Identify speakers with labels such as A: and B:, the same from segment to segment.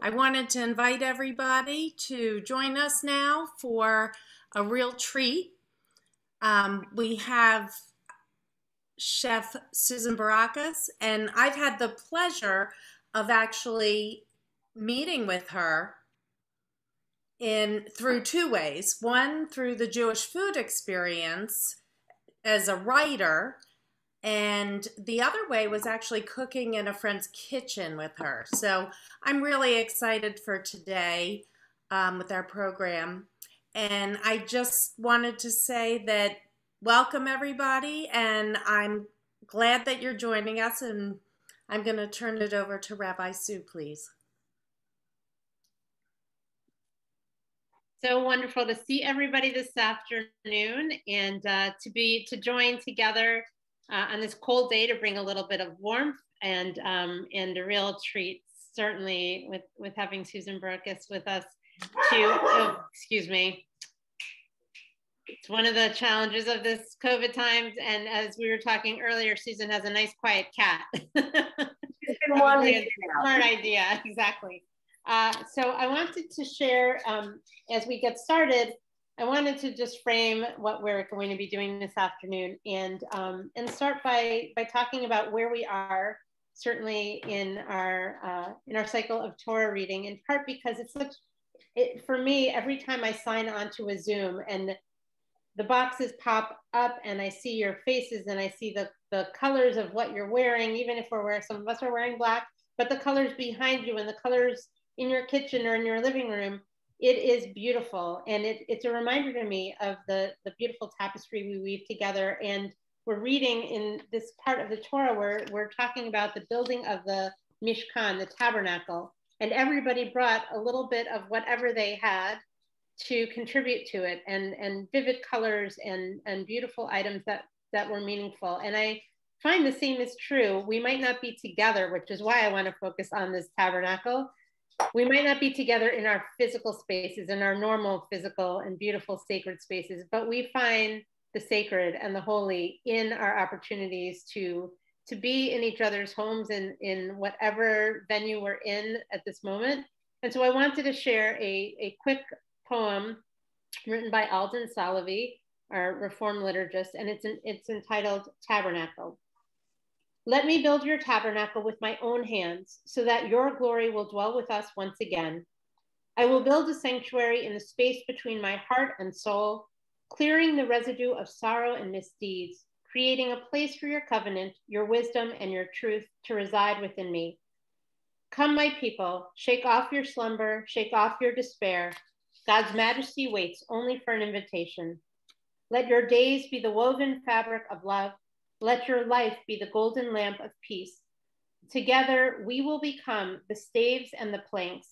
A: I wanted to invite everybody to join us now for a real treat. We have Chef Susan Barocas, and I've had the pleasure of actually meeting with her through two ways. One, through the Jewish food experience as a writer, and the other way was actually cooking in a friend's kitchen with her. So I'm really excited for today with our program. And I just wanted to say that welcome everybody, and I'm glad that you're joining us, and I'm going to turn it over to Rabbi Sue, please.
B: So wonderful to see everybody this afternoon, and to join together on this cold day to bring a little bit of warmth and a real treat, certainly with having Susan Barocas with us. Excuse me. It's one of the challenges of this COVID times, and as we were talking earlier, Susan has a nice quiet cat. Probably a smart idea, exactly. So I wanted to share, as we get started, I wanted to just frame what we're going to be doing this afternoon, and start by talking about where we are, certainly in our cycle of Torah reading, in part because for me, every time I sign on to a Zoom and the boxes pop up and I see your faces and I see the colors of what you're wearing, even if some of us are wearing black, but the colors behind you and the colors in your kitchen or in your living room, it is beautiful. And it's a reminder to me of the beautiful tapestry we weave together. And we're reading in this part of the Torah where we're talking about the building of the Mishkan, the tabernacle. And everybody brought a little bit of whatever they had to contribute to it, and vivid colors and beautiful items that were meaningful. And I find the same is true. We might not be together, which is why I want to focus on this tabernacle. We might not be together in our physical spaces, in our normal physical and beautiful sacred spaces, but we find the sacred and the holy in our opportunities to be in each other's homes in whatever venue we're in at this moment. And so I wanted to share a quick poem written by Alden Salavi, our Reformed liturgist, and it's entitled Tabernacle. Let me build your tabernacle with my own hands, so that your glory will dwell with us once again. I will build a sanctuary in the space between my heart and soul, clearing the residue of sorrow and misdeeds, creating a place for your covenant, your wisdom, and your truth to reside within me. Come, my people, shake off your slumber, shake off your despair. God's majesty waits only for an invitation. Let your days be the woven fabric of love. Let your life be the golden lamp of peace. Together, we will become the staves and the planks,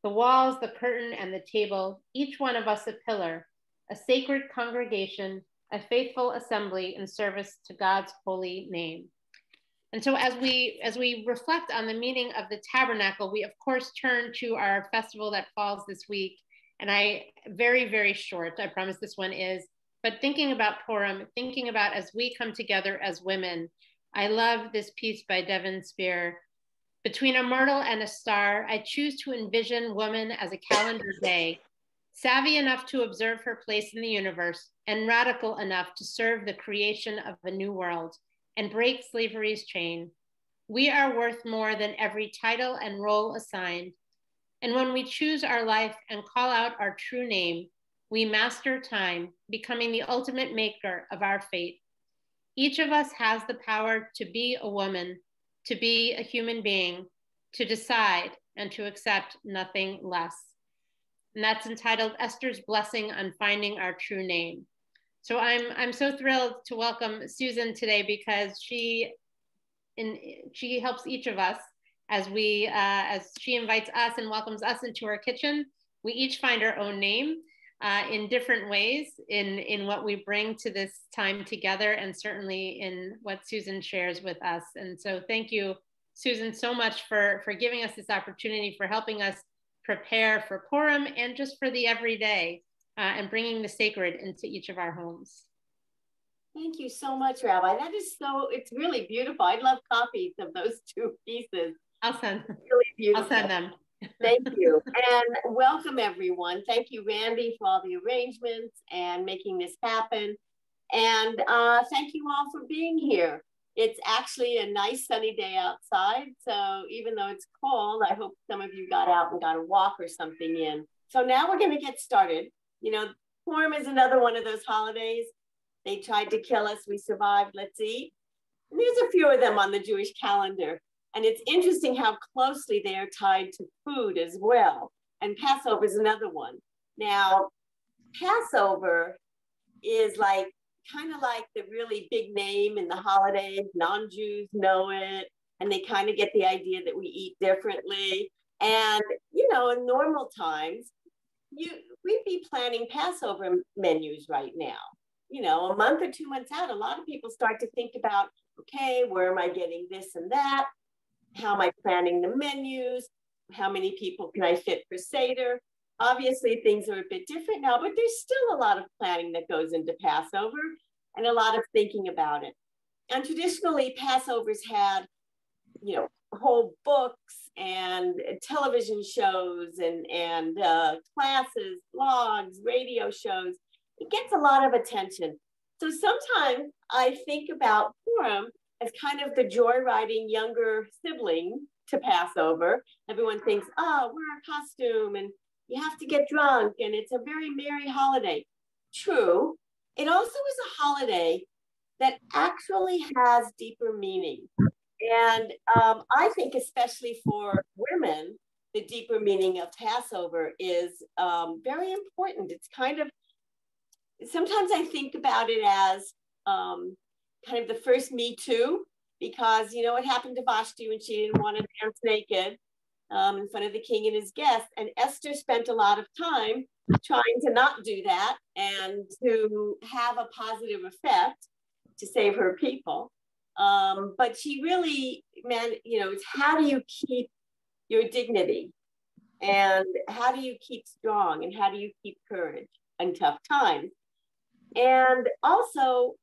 B: the walls, the curtain, and the table, each one of us a pillar, a sacred congregation, a faithful assembly in service to God's holy name. And so as we reflect on the meaning of the tabernacle, we of course turn to our festival that falls this week. And very, very short, I promise this one is, but thinking about Purim, thinking about as we come together as women, I love this piece by Devin Spear. Between a myrtle and a star, I choose to envision woman as a calendar day, savvy enough to observe her place in the universe and radical enough to serve the creation of a new world and break slavery's chain. We are worth more than every title and role assigned. And when we choose our life and call out our true name, we master time, becoming the ultimate maker of our fate. Each of us has the power to be a woman, to be a human being, to decide and to accept nothing less. And that's entitled Esther's Blessing on Finding Our True Name. So I'm so thrilled to welcome Susan today, because she helps each of us as she invites us and welcomes us into her kitchen. We each find our own name in different ways in what we bring to this time together, and certainly in what Susan shares with us. And so thank you, Susan, so much for giving us this opportunity, for helping us prepare for Purim and just for the everyday, and bringing the sacred into each of our homes.
C: Thank you so much, Rabbi. It's really beautiful. I'd love copies of those two pieces.
B: I'll send
C: really beautiful.
B: I'll send them.
C: Thank you. And welcome, everyone. Thank you, Randy, for all the arrangements and making this happen. And thank you all for being here. It's actually a nice sunny day outside. So even though it's cold, I hope some of you got out and got a walk or something in. So now we're going to get started. You know, Purim is another one of those holidays. They tried to kill us. We survived. Let's eat. And there's a few of them on the Jewish calendar. And it's interesting how closely they are tied to food as well. And Passover is another one. Now, Passover is like kind of like the really big name in the holidays. Non-Jews know it, and they kind of get the idea that we eat differently. And, you know, in normal times, we'd be planning Passover menus right now. You know, a month or 2 months out, a lot of people start to think about, okay, where am I getting this and that? How am I planning the menus? How many people can I fit for Seder? Obviously, things are a bit different now, but there's still a lot of planning that goes into Passover and a lot of thinking about it. And traditionally, Passovers had, you know, whole books and television shows and classes, blogs, radio shows. It gets a lot of attention. So sometimes I think about Purim as kind of the joyriding younger sibling to Passover. Everyone thinks, oh, wear a costume and you have to get drunk and it's a very merry holiday. True. It also is a holiday that actually has deeper meaning. And I think especially for women, the deeper meaning of Passover is very important. It's kind of, sometimes I think about it as kind of the first Me Too, because you know what happened to Vashti when she didn't want to dance naked in front of the king and his guests. And Esther spent a lot of time trying to not do that and to have a positive effect to save her people. But she really, man, you know, it's how do you keep your dignity and how do you keep strong and how do you keep courage in tough times? And also,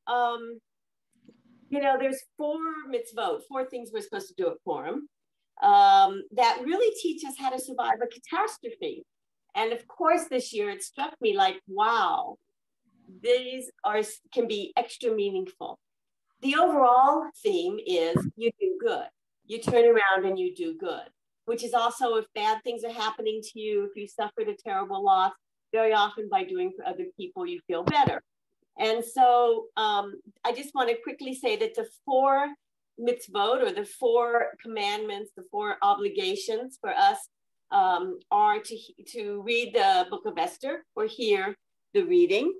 C: you know, there's 4 mitzvot, 4 things we're supposed to do at Purim that really teach us how to survive a catastrophe. And of course, this year it struck me like, wow, these can be extra meaningful. The overall theme is you do good. You turn around and you do good, which is also if bad things are happening to you, if you suffered a terrible loss, very often by doing for other people, you feel better. And so I just want to quickly say that the 4 mitzvot, or the 4 commandments, the 4 obligations for us are to read the book of Esther or hear the reading,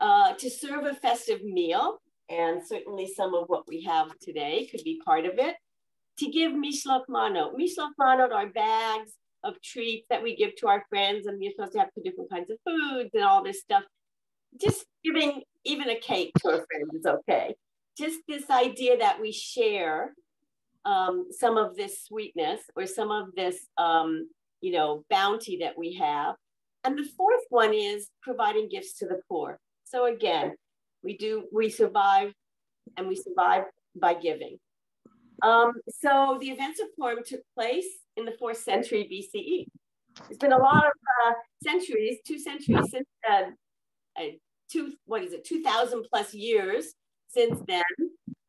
C: to serve a festive meal, and certainly some of what we have today could be part of it, to give mishloach manot. Mishloach manot are bags of treats that we give to our friends, and you're supposed to have 2 different kinds of foods and all this stuff. Just giving even a cake to a friend is okay. Just this idea that we share some of this sweetness or some of this, you know, bounty that we have. And the 4th one is providing gifts to the poor. So again, we survive, and we survive by giving. So the events of Purim took place in the 4th century BCE. It's been a lot of centuries, 2 centuries since 2,000 plus years since then.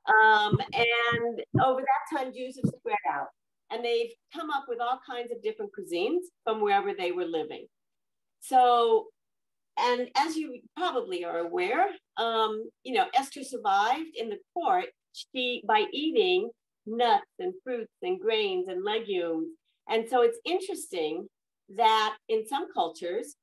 C: And over that time, Jews have spread out and they've come up with all kinds of different cuisines from wherever they were living. So, and as you probably are aware, you know, Esther survived in the court by eating nuts and fruits and grains and legumes. And so it's interesting that in some cultures,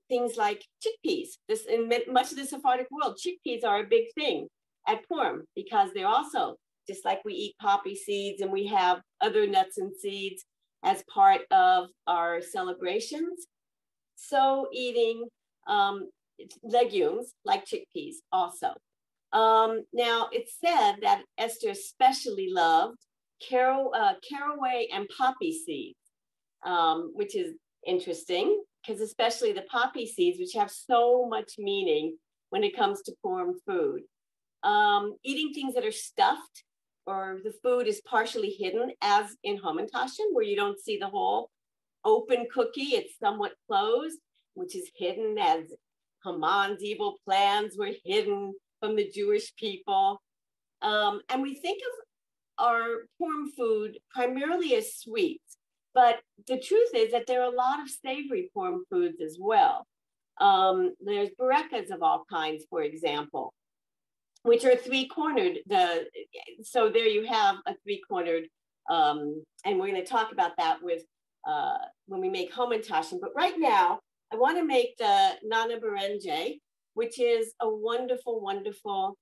C: things like chickpeas, in much of the Sephardic world, chickpeas are a big thing at Purim because they're also, just like we eat poppy seeds and we have other nuts and seeds as part of our celebrations, so eating legumes like chickpeas also. Now, it's said that Esther especially loved caraway and poppy seeds, which is interesting because especially the poppy seeds, which have so much meaning when it comes to Purim food. Eating things that are stuffed or the food is partially hidden, as in Hamantashen, where you don't see the whole open cookie. It's somewhat closed, which is hidden as Haman's evil plans were hidden from the Jewish people. And we think of our Purim food primarily as sweets, but the truth is that there are a lot of savory Purim foods as well. There's Barocas of all kinds, for example, which are three-cornered. So there you have a three-cornered, and we're going to talk about that with when we make Hamantashen. But right now, I want to make the Nana Berenje, which is a wonderful, wonderful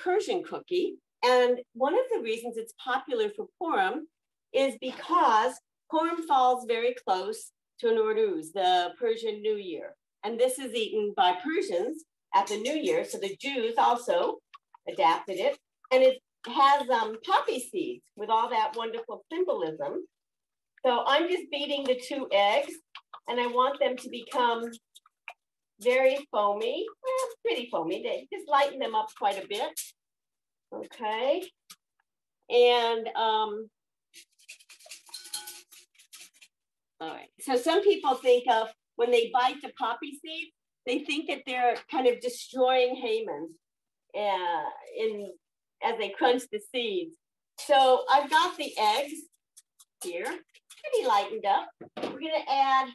C: Persian cookie. And one of the reasons it's popular for Purim is because Purim falls very close to Nowruz, the Persian New Year. And this is eaten by Persians at the New Year. So the Jews also adapted it. And it has poppy seeds with all that wonderful symbolism. So I'm just beating the 2 eggs, and I want them to become very foamy. Well, pretty foamy. They just lighten them up quite a bit. Okay. And all right. So some people think of when they bite the poppy seed, they think that they're kind of destroying Haman as they crunch the seeds. So I've got the eggs here, pretty lightened up. We're going to add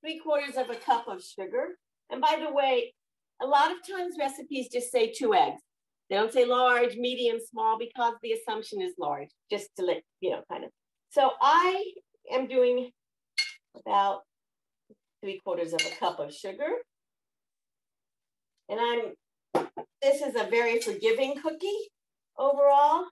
C: 3/4 cup of sugar. And by the way, a lot of times recipes just say 2 eggs. They don't say large, medium, small, because the assumption is large, just to let, kind of. So I am doing about 3/4 cup of sugar. And this is a very forgiving cookie overall,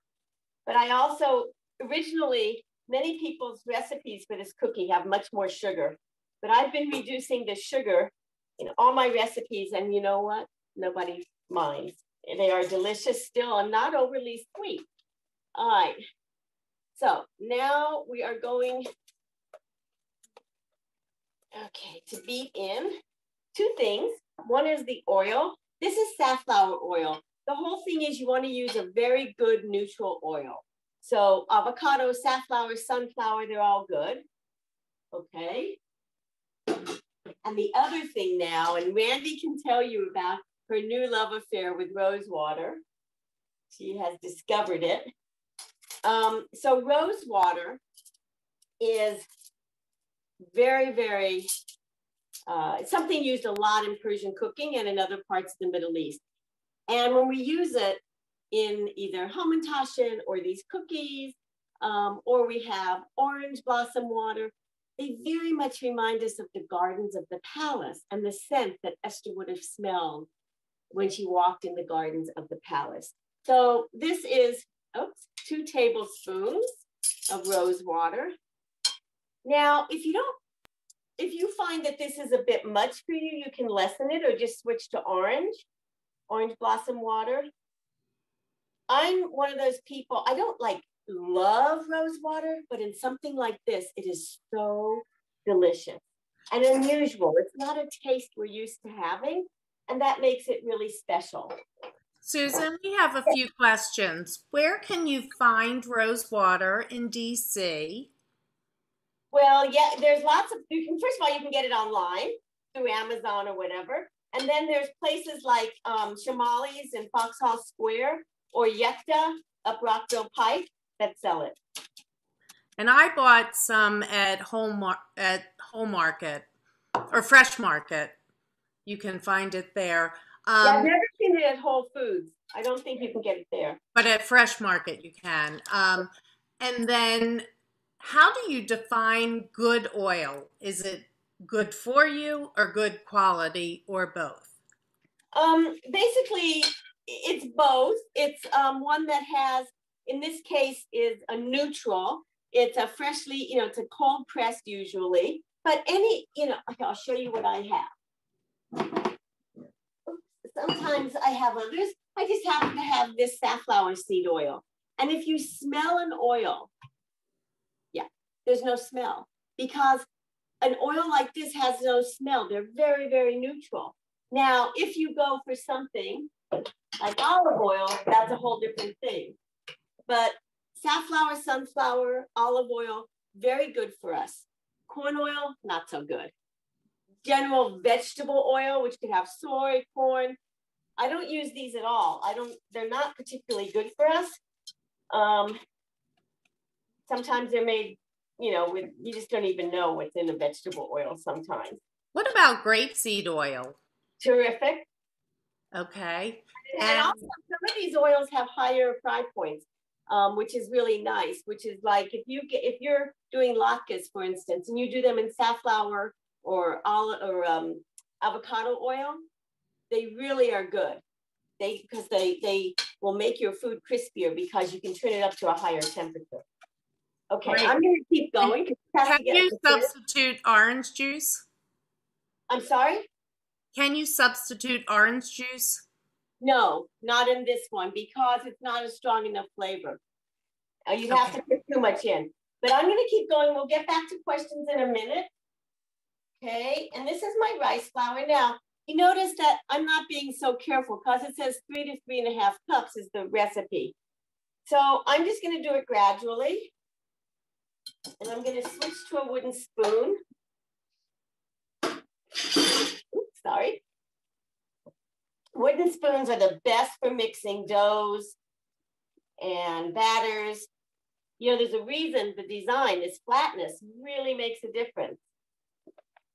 C: but I also, originally, many people's recipes for this cookie have much more sugar, but I've been reducing the sugar in all my recipes, and you know what? Nobody minds. They are delicious still and not overly sweet. All right. So now we are going, to beat in 2 things. One is the oil. This is safflower oil. The whole thing is you want to use a very good neutral oil. So avocado, safflower, sunflower, they're all good. Okay. And the other thing now, and Randy can tell you about her new love affair with Rosewater. She has discovered it. So Rosewater is very, very, it's something used a lot in Persian cooking and in other parts of the Middle East. And when we use it in either Hamantashen or these cookies, or we have orange blossom water, they very much remind us of the gardens of the palace and the scent that Esther would have smelled when she walked in the gardens of the palace. So this is 2 tablespoons of rose water. Now, if you find that this is a bit much for you, you can lessen it or just switch to orange blossom water. I'm one of those people, I don't love rose water, but in something like this, it is so delicious and unusual. It's not a taste we're used to having, and that makes it really special.
A: Susan, we have a few questions. Where can you find Rosewater in DC?
C: Well, yeah, there's lots of, first of all, you can get it online through Amazon or whatever. And then there's places like Shamali's in Foxhall Square or Yekta up Rockville Pike that sell it.
A: And I bought some at Home Market or Fresh Market. You can find it there.
C: Yeah, I've never seen it at Whole Foods. I don't think you can get it there.
A: But at Fresh Market you can. And then how do you define good oil? Is it good for you or good quality or both?
C: Basically, it's both. It's one that has, in this case, is a neutral. It's a freshly, it's a cold pressed usually. But any, I'll show you what I have. Sometimes I have others. I just happen to have this safflower seed oil. And if you smell an oil, there's no smell, because an oil like this has no smell. They're very, very neutral. Now, if you go for something like olive oil, that's a whole different thing. But safflower, sunflower, olive oil, very good for us. Corn oil, not so good. General vegetable oil, which could have soy, corn. I don't use these at all. They're not particularly good for us. Sometimes they're made, you just don't even know what's in a vegetable oil sometimes.
A: What about grapeseed oil?
C: Terrific.
A: Okay.
C: And also some of these oils have higher fry points, which is really nice, which is like if you're doing latkes, for instance, and you do them in safflower or avocado oil, they really are good. Because they will make your food crispier because you can turn it up to a higher temperature. Okay, great. I'm going to keep going.
A: Can you substitute orange juice?
C: I'm sorry?
A: Can you substitute orange juice?
C: No, not in this one because it's not a strong enough flavor. You have to put too much in. But I'm going to keep going. We'll get back to questions in a minute. Okay, and this is my rice flour. Now, you notice that I'm not being so careful because it says 3 to 3.5 cups is the recipe. So I'm just going to do it gradually. And I'm going to switch to a wooden spoon. Oops, sorry. Wooden spoons are the best for mixing doughs and batters. There's a reason the design, this flatness really makes a difference.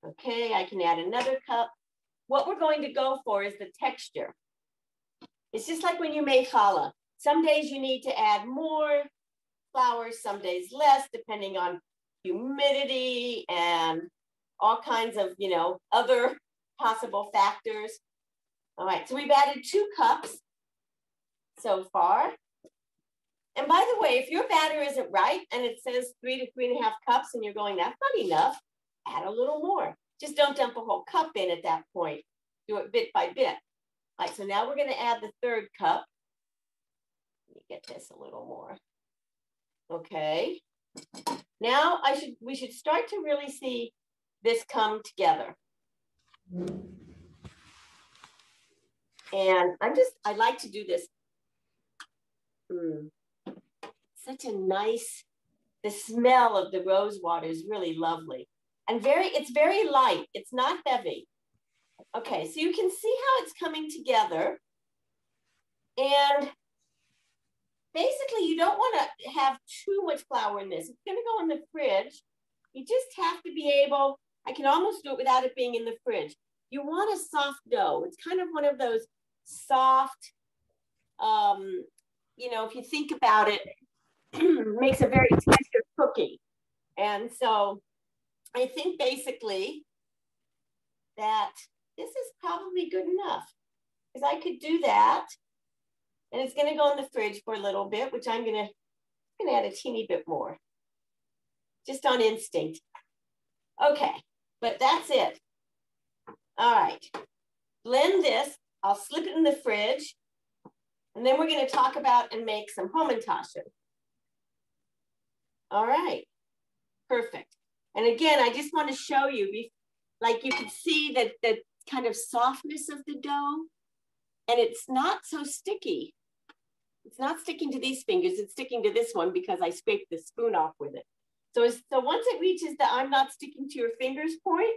C: Okay, I can add another cup. What we're going to go for is the texture. It's just like when you make challah. Some days you need to add more flour, some days less, depending on humidity and all kinds of, other possible factors. All right, so we've added 2 cups so far. And by the way, if your batter isn't right and it says 3 to 3.5 cups and you're going, that's not enough, add a little more. Just don't dump a whole cup in at that point. Do it bit by bit. All right, so now we're going to add the 3rd cup. Let me get this a little more. Okay. Now we should start to really see this come together. And I like to do this. Such a nice, the smell of the rosewater is really lovely. And it's very light. It's not heavy. Okay, so you can see how it's coming together. And basically, you don't want to have too much flour in this. It's going to go in the fridge. You just have to be able, I can almost do it without it being in the fridge. You want a soft dough. It's kind of one of those soft, if you think about it, makes a very tender cookie. And so I think basically that this is probably good enough because I could do that. And it's going to go in the fridge for a little bit, which I'm going to add a teeny bit more, just on instinct. Okay, but that's it. All right, blend this. I'll slip it in the fridge, and then we're going to talk about and make some Hamantashen. All right, perfect. And again, I just want to show you, like you can see that the kind of softness of the dough, and it's not so sticky. It's not sticking to these fingers, it's sticking to this one because I scraped the spoon off with it. So once it reaches the I'm not sticking to your fingers point,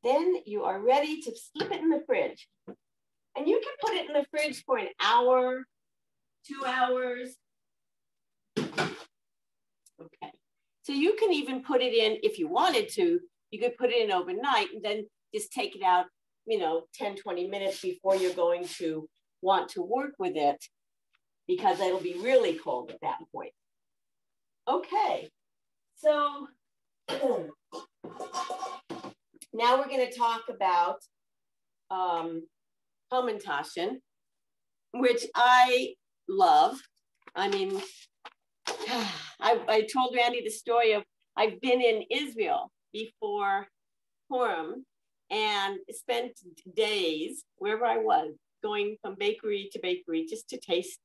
C: then you are ready to slip it in the fridge. And you can put it in the fridge for an hour, 2 hours. Okay, so you can even put it in, if you wanted to, you could put it in overnight and then just take it out, 10, 20 minutes before you're going to want to work with it, because it'll be really cold at that point. Okay, so now we're going to talk about Hamantashen, which I love. I mean, I told Randy the story of I've been in Israel before Purim and spent days wherever I was, going from bakery to bakery just to taste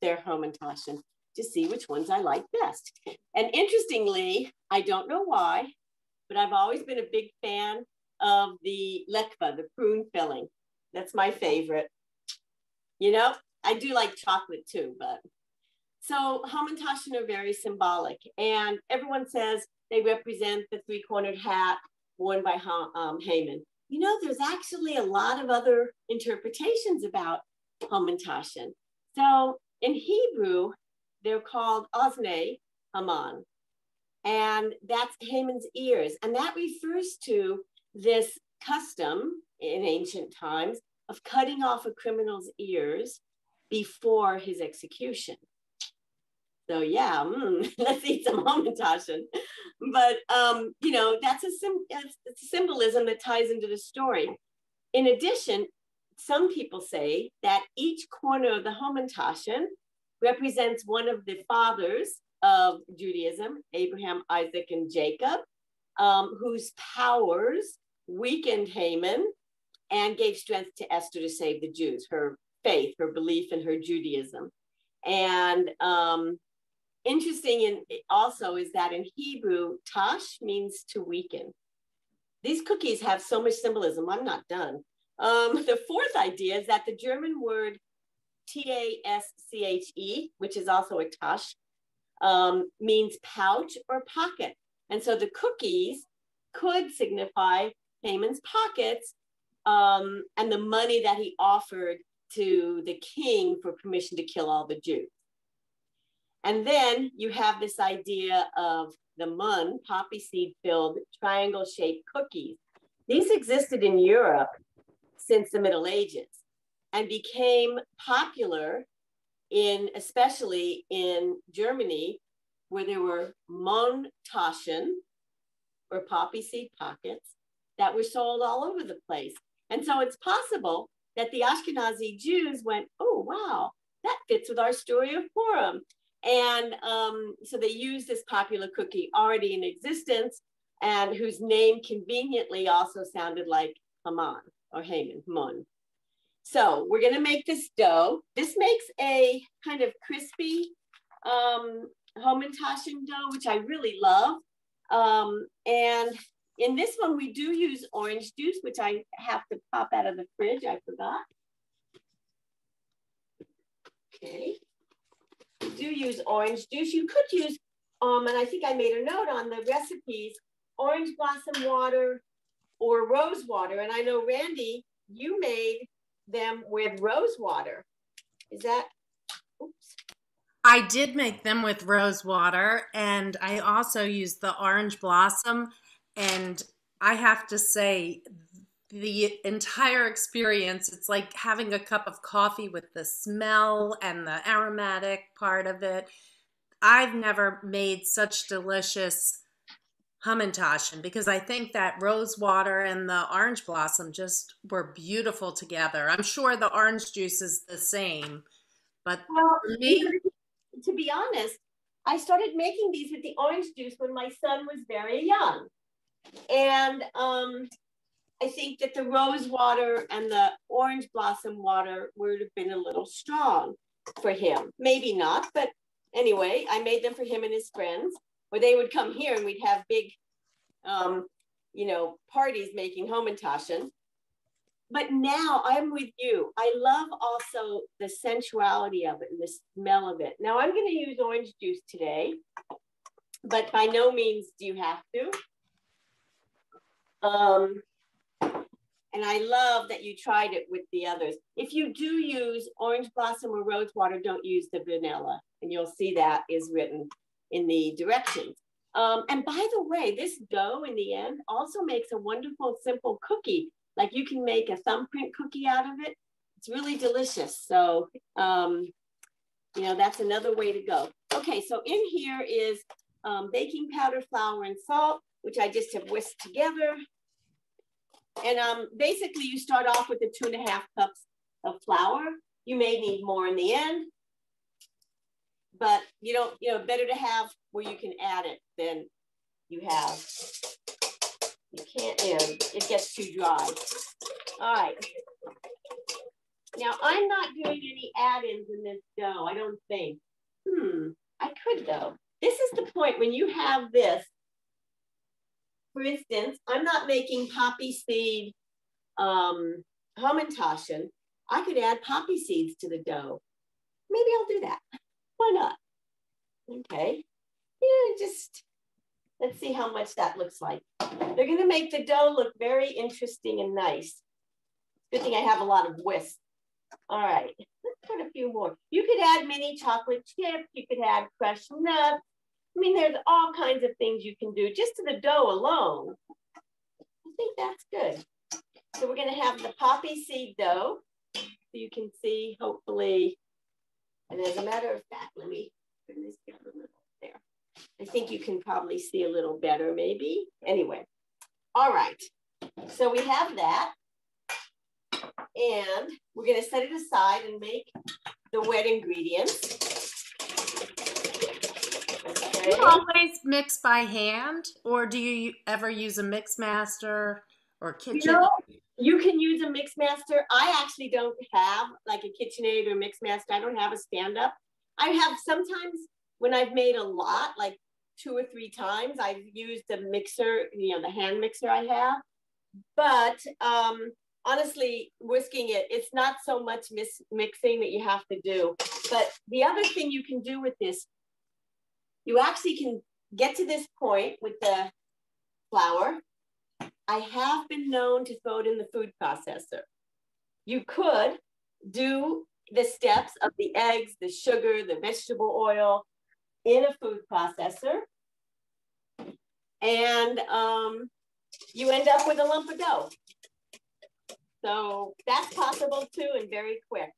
C: their Hamantashen, to see which ones I like best. And interestingly, I don't know why, but I've always been a big fan of the lekva, the prune filling. That's my favorite. I do like chocolate too, but. So Hamantashen are very symbolic, and everyone says they represent the three-cornered hat worn by Haman. You know, there's actually a lot of other interpretations about Hamantashen. So in Hebrew, they're called Oznei Haman, and that's Haman's ears. And that refers to this custom in ancient times of cutting off a criminal's ears before his execution. So yeah, let's eat some Hamantashen. But you know, that's a symbolism that ties into the story. In addition, some people say that each corner of the Hamantashen represents one of the fathers of Judaism, Abraham, Isaac, and Jacob, whose powers weakened Haman and gave strength to Esther to save the Jews, her faith, her belief in her Judaism. And interesting also is that in Hebrew, tash means to weaken. These cookies have so much symbolism. I'm not done. The fourth idea is that the German word tasche, which is also a tash, means pouch or pocket. And so the cookies could signify Haman's pockets and the money that he offered to the king for permission to kill all the Jews. And then you have this idea of the mun, poppy seed filled triangle shaped cookies. These existed in Europe since the Middle Ages and became popular especially in Germany, where there were Montaschen or poppy seed pockets that were sold all over the place. And so it's possible that the Ashkenazi Jews went, oh, wow, that fits with our story of Purim. And so they used this popular cookie already in existence and whose name conveniently also sounded like Haman or Haman, Haman. So we're gonna make this dough. This makes a kind of crispy Hamantashen dough, which I really love. And in this one, we do use orange juice, which I have to pop out of the fridge, I forgot. Okay. Do use orange juice. You could use, and I think I made a note on the recipes, orange blossom water or rose water. And I know, Randy, you made them with rose water. Is that, oops.
A: I did make them with rose water, and I also used the orange blossom. And I have to say, the entire experience, it's like having a cup of coffee with the smell and the aromatic part of it. I've never made such delicious Hamantashen because I think that rose water and the orange blossom just were beautiful together. I'm sure the orange juice is the same, but
C: well,
A: for me,
C: to be honest, I started making these with the orange juice when my son was very young. And I think that the rose water and the orange blossom water would have been a little strong for him. Maybe not, but anyway, I made them for him and his friends, where they would come here and we'd have big, you know, parties making Hamantashen. But now I'm with you. I love also the sensuality of it and the smell of it. Now I'm going to use orange juice today, but by no means do you have to. And I love that you tried it with the others. If you do use orange blossom or rose water, don't use the vanilla. And you'll see that is written in the directions. And by the way, this dough in the end also makes a wonderful, simple cookie. Like you can make a thumbprint cookie out of it. It's really delicious. So, you know, that's another way to go. Okay, so in here is baking powder, flour, and salt, which I just have whisked together. And basically you start off with the 2.5 cups of flour. You may need more in the end, but you know, better to have where you can add it than you have. You can't, it gets too dry. All right. Now I'm not doing any add-ins in this dough, I don't think. I could though. This is the point when you have this. For instance, I'm not making poppy seed Hamantashen. I could add poppy seeds to the dough. Maybe I'll do that. Why not? Okay. Yeah, just let's see how much that looks like. They're going to make the dough look very interesting and nice. Good thing I have a lot of whisk. All right, let's put a few more. You could add mini chocolate chips. You could add crushed nuts. I mean, there's all kinds of things you can do just to the dough alone. I think that's good. So we're going to have the poppy seed dough. So you can see, hopefully, and as a matter of fact, let me bring this down a little there. I think you can probably see a little better, maybe. Anyway, all right. So we have that. And we're going to set it aside and make the wet ingredients. Okay.
A: Do you always mix by hand, or do you ever use a mix master or kitchen?
C: You know, you can use a mix master. I actually don't have like a KitchenAid or mix master. I don't have a stand-up. I have sometimes when I've made a lot, like 2 or 3 times, I've used the mixer, you know, the hand mixer I have. But honestly, whisking it, it's not so much mixing that you have to do. But the other thing you can do with this, you actually can get to this point with the flour. I have been known to throw it in the food processor. You could do the steps of the eggs, the sugar, the vegetable oil in a food processor. And you end up with a lump of dough. So that's possible too, and very quick.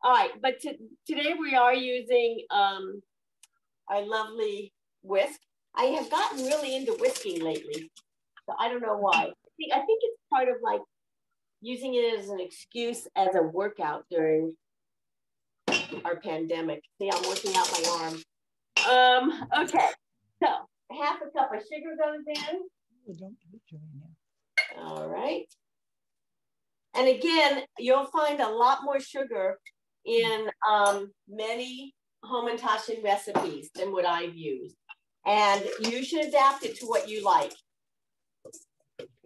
C: All right, but today we are using our lovely whisk. I have gotten really into whisking lately, so I don't know why. I think it's part of like using it as an excuse as a workout during our pandemic. See, I'm working out my arm. Okay, so half a cup of sugar goes in. All right. And again, you'll find a lot more sugar in many Hamantashen recipes than what I've used. And you should adapt it to what you like.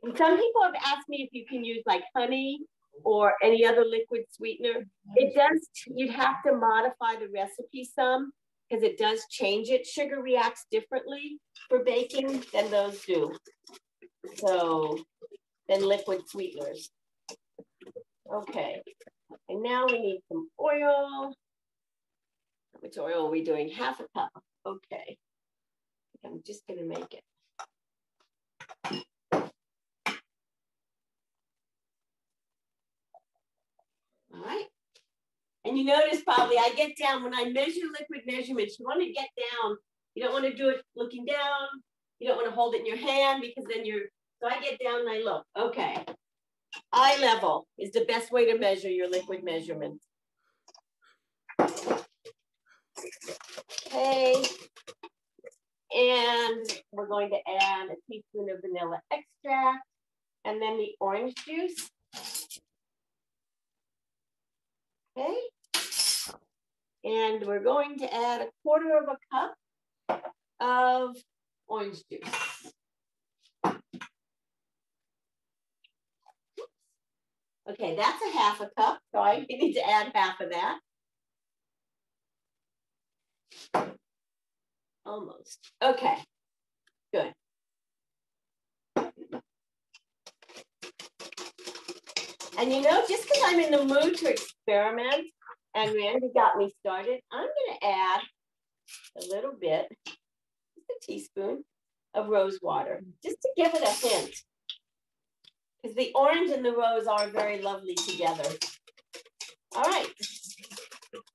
C: And some people have asked me if you can use like honey or any other liquid sweetener. It does, you'd have to modify the recipe some because it does change it. Sugar reacts differently for baking than those do. So, than liquid sweeteners. Okay, and now we need some oil. How much oil are we doing? Half a cup. Okay, I'm just gonna make it. All right, and you notice probably I get down, when I measure liquid measurements, you wanna get down. You don't wanna do it looking down. You don't wanna hold it in your hand because then so I get down and I look, okay. Eye level is the best way to measure your liquid measurement. Okay, and we're going to add a teaspoon of vanilla extract and then the orange juice. Okay, and we're going to add 1/4 cup of orange juice. Okay, that's a half a cup, so I need to add half of that. Almost. Okay, good. And you know, just because I'm in the mood to experiment, and Randy got me started, I'm going to add a little bit, just a teaspoon of rose water, just to give it a hint. Because the orange and the rose are very lovely together. All right.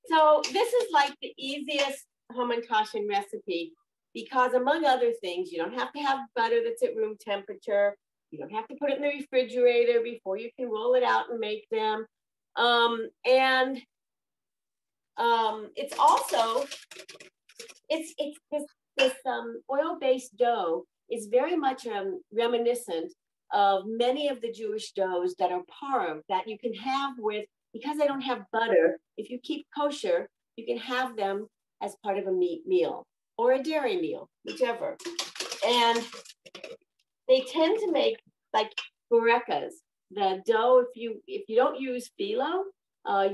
C: So this is like the easiest Hamantashen recipe because among other things, you don't have to have butter that's at room temperature. You don't have to put it in the refrigerator before you can roll it out and make them. It's also, this oil-based dough is very much reminiscent of many of the Jewish doughs that are Purim that you can have with, because they don't have butter, if you keep kosher, you can have them as part of a meat meal or a dairy meal, whichever. And they tend to make like Barocas. The dough, if you don't use phyllo,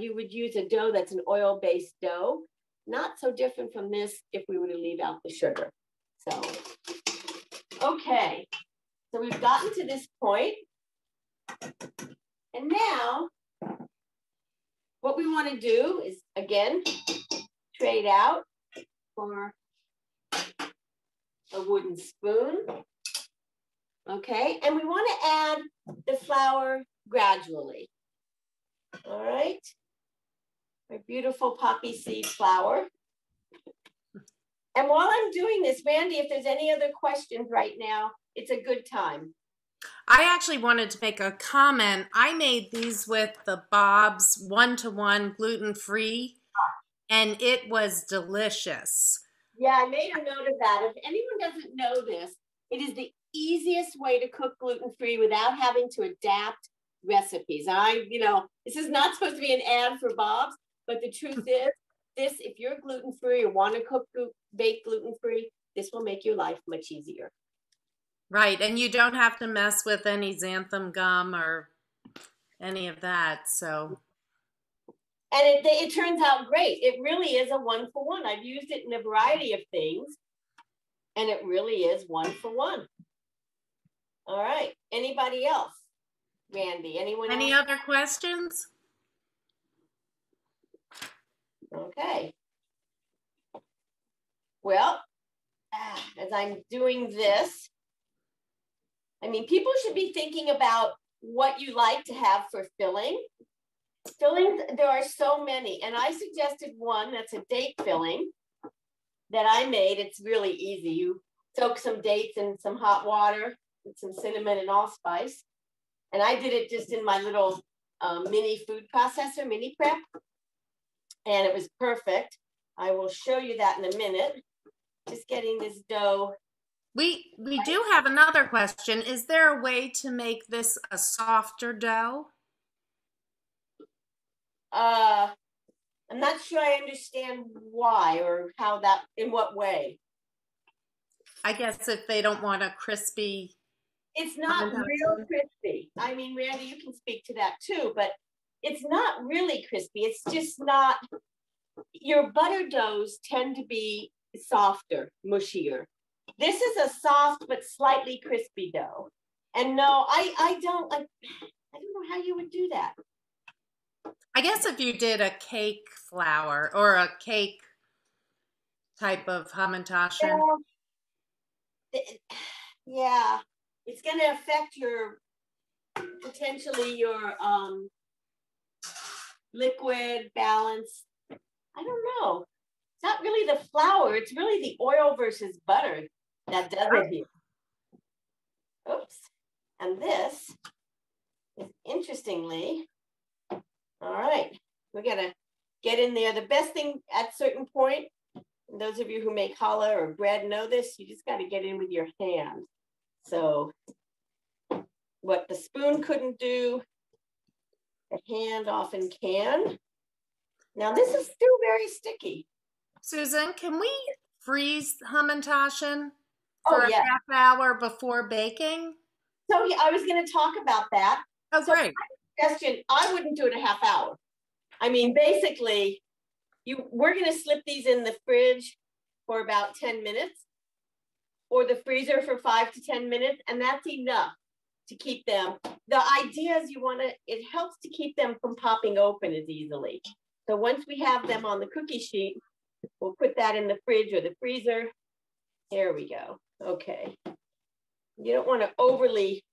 C: you would use a dough that's an oil-based dough. not so different from this if we were to leave out the sugar. So, okay, so we've gotten to this point. And now, what we want to do is, again, trade out for a wooden spoon. Okay, and we want to add the flour gradually. All right, our beautiful poppy seed flour. And while I'm doing this, Randy, if there's any other questions right now, it's a good time.
A: I actually wanted to make a comment. I made these with the Bob's 1-to-1 gluten-free, and it was delicious.
C: Yeah, I made a note of that. If anyone doesn't know this, it is the easiest way to cook gluten-free without having to adapt recipes. This is not supposed to be an ad for Bob's, but the truth is, if you're gluten-free or want to bake gluten-free, this will make your life much easier.
A: Right, and you don't have to mess with any xanthan gum or any of that, so.
C: And it turns out great. It really is a 1-for-1. I've used it in a variety of things, and it really is 1-for-1. All right, anybody else? Randy, anyone else?
A: Any other questions?
C: Okay. Well, as I'm doing this, people should be thinking about what you like to have for filling. Fillings, there are so many, and I suggested one that's a date filling that I made. It's really easy. You soak some dates in some hot water with some cinnamon and allspice. And I did it just in my little mini food processor, mini prep. And it was perfect. I will show you that in a minute. Just getting this dough.
A: We do have another question. Is there a way to make this a softer dough?
C: I'm not sure I understand why or how that, in what way.
A: I guess if they don't want a crispy.
C: It's not real crispy. Randy, you can speak to that too, but it's not really crispy. It's just not, your butter doughs tend to be softer, mushier. This is a soft but slightly crispy dough. And no, I don't know how you would do that.
A: I guess if you did a cake flour or a cake type of Hamantashen.
C: Yeah, it's going to affect potentially your liquid balance. I don't know. It's not really the flour. It's really the oil versus butter that does it here. Oops. And this is interestingly, all right, we got to get in there. The best thing at a certain point, and those of you who make challah or bread know this, you just got to get in with your hand. So what the spoon couldn't do, the hand often can. Now this is still very sticky.
A: Susan, can we freeze Hamantashen for a half hour before baking?
C: So yeah, I was going to talk about that.
A: Oh,
C: so
A: great.
C: My suggestion, I wouldn't do it a half hour. Basically, we're going to slip these in the fridge for about 10 minutes or the freezer for 5 to 10 minutes, and that's enough to keep them. The idea is it helps to keep them from popping open as easily. So once we have them on the cookie sheet, we'll put that in the fridge or the freezer. There we go. Okay. You don't want to overly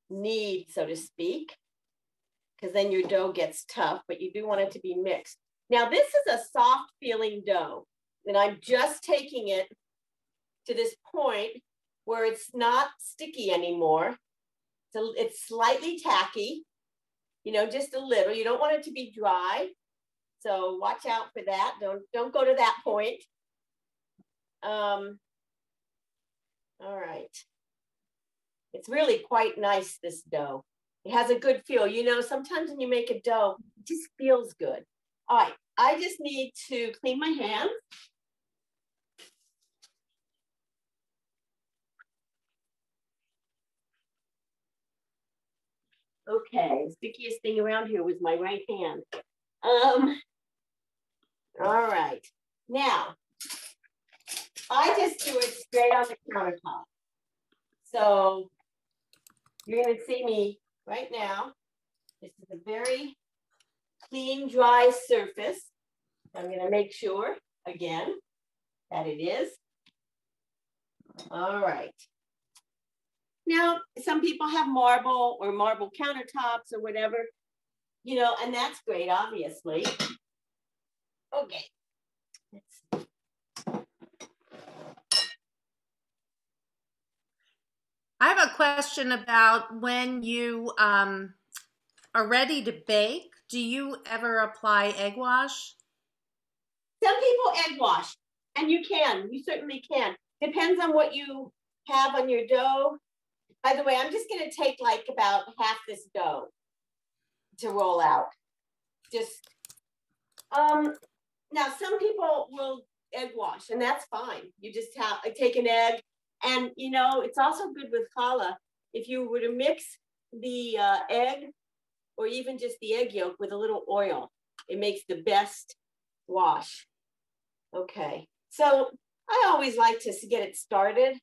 C: knead, so to speak, because then your dough gets tough, but you do want it to be mixed. Now, this is a soft feeling dough, and I'm just taking it to this point where it's not sticky anymore. So it's slightly tacky, just a little. You don't want it to be dry. So watch out for that. Don't go to that point. All right. It's really quite nice, this dough. It has a good feel. Sometimes when you make a dough, it just feels good. All right, I just need to clean my hands. Okay, the stickiest thing around here was my right hand. All right, Now, I just do it straight on the countertop. So you're going to see me right now. This is a very clean, dry surface. I'm going to make sure, again, that it is. All right. Now, some people have marble or marble countertops or whatever, you know, and that's great, obviously. Okay.
A: I have a question about when you are ready to bake. Do you ever apply egg wash?
C: Some people egg wash, and you certainly can. Depends on what you have on your dough. By the way, I'm just going to take like about half this dough to roll out. Just, now some people will egg wash, and that's fine. You just take an egg, and you know, it's also good with challah. If you were to mix the egg or even just the egg yolk with a little oil, it makes the best wash. Okay, so I always like to get it started.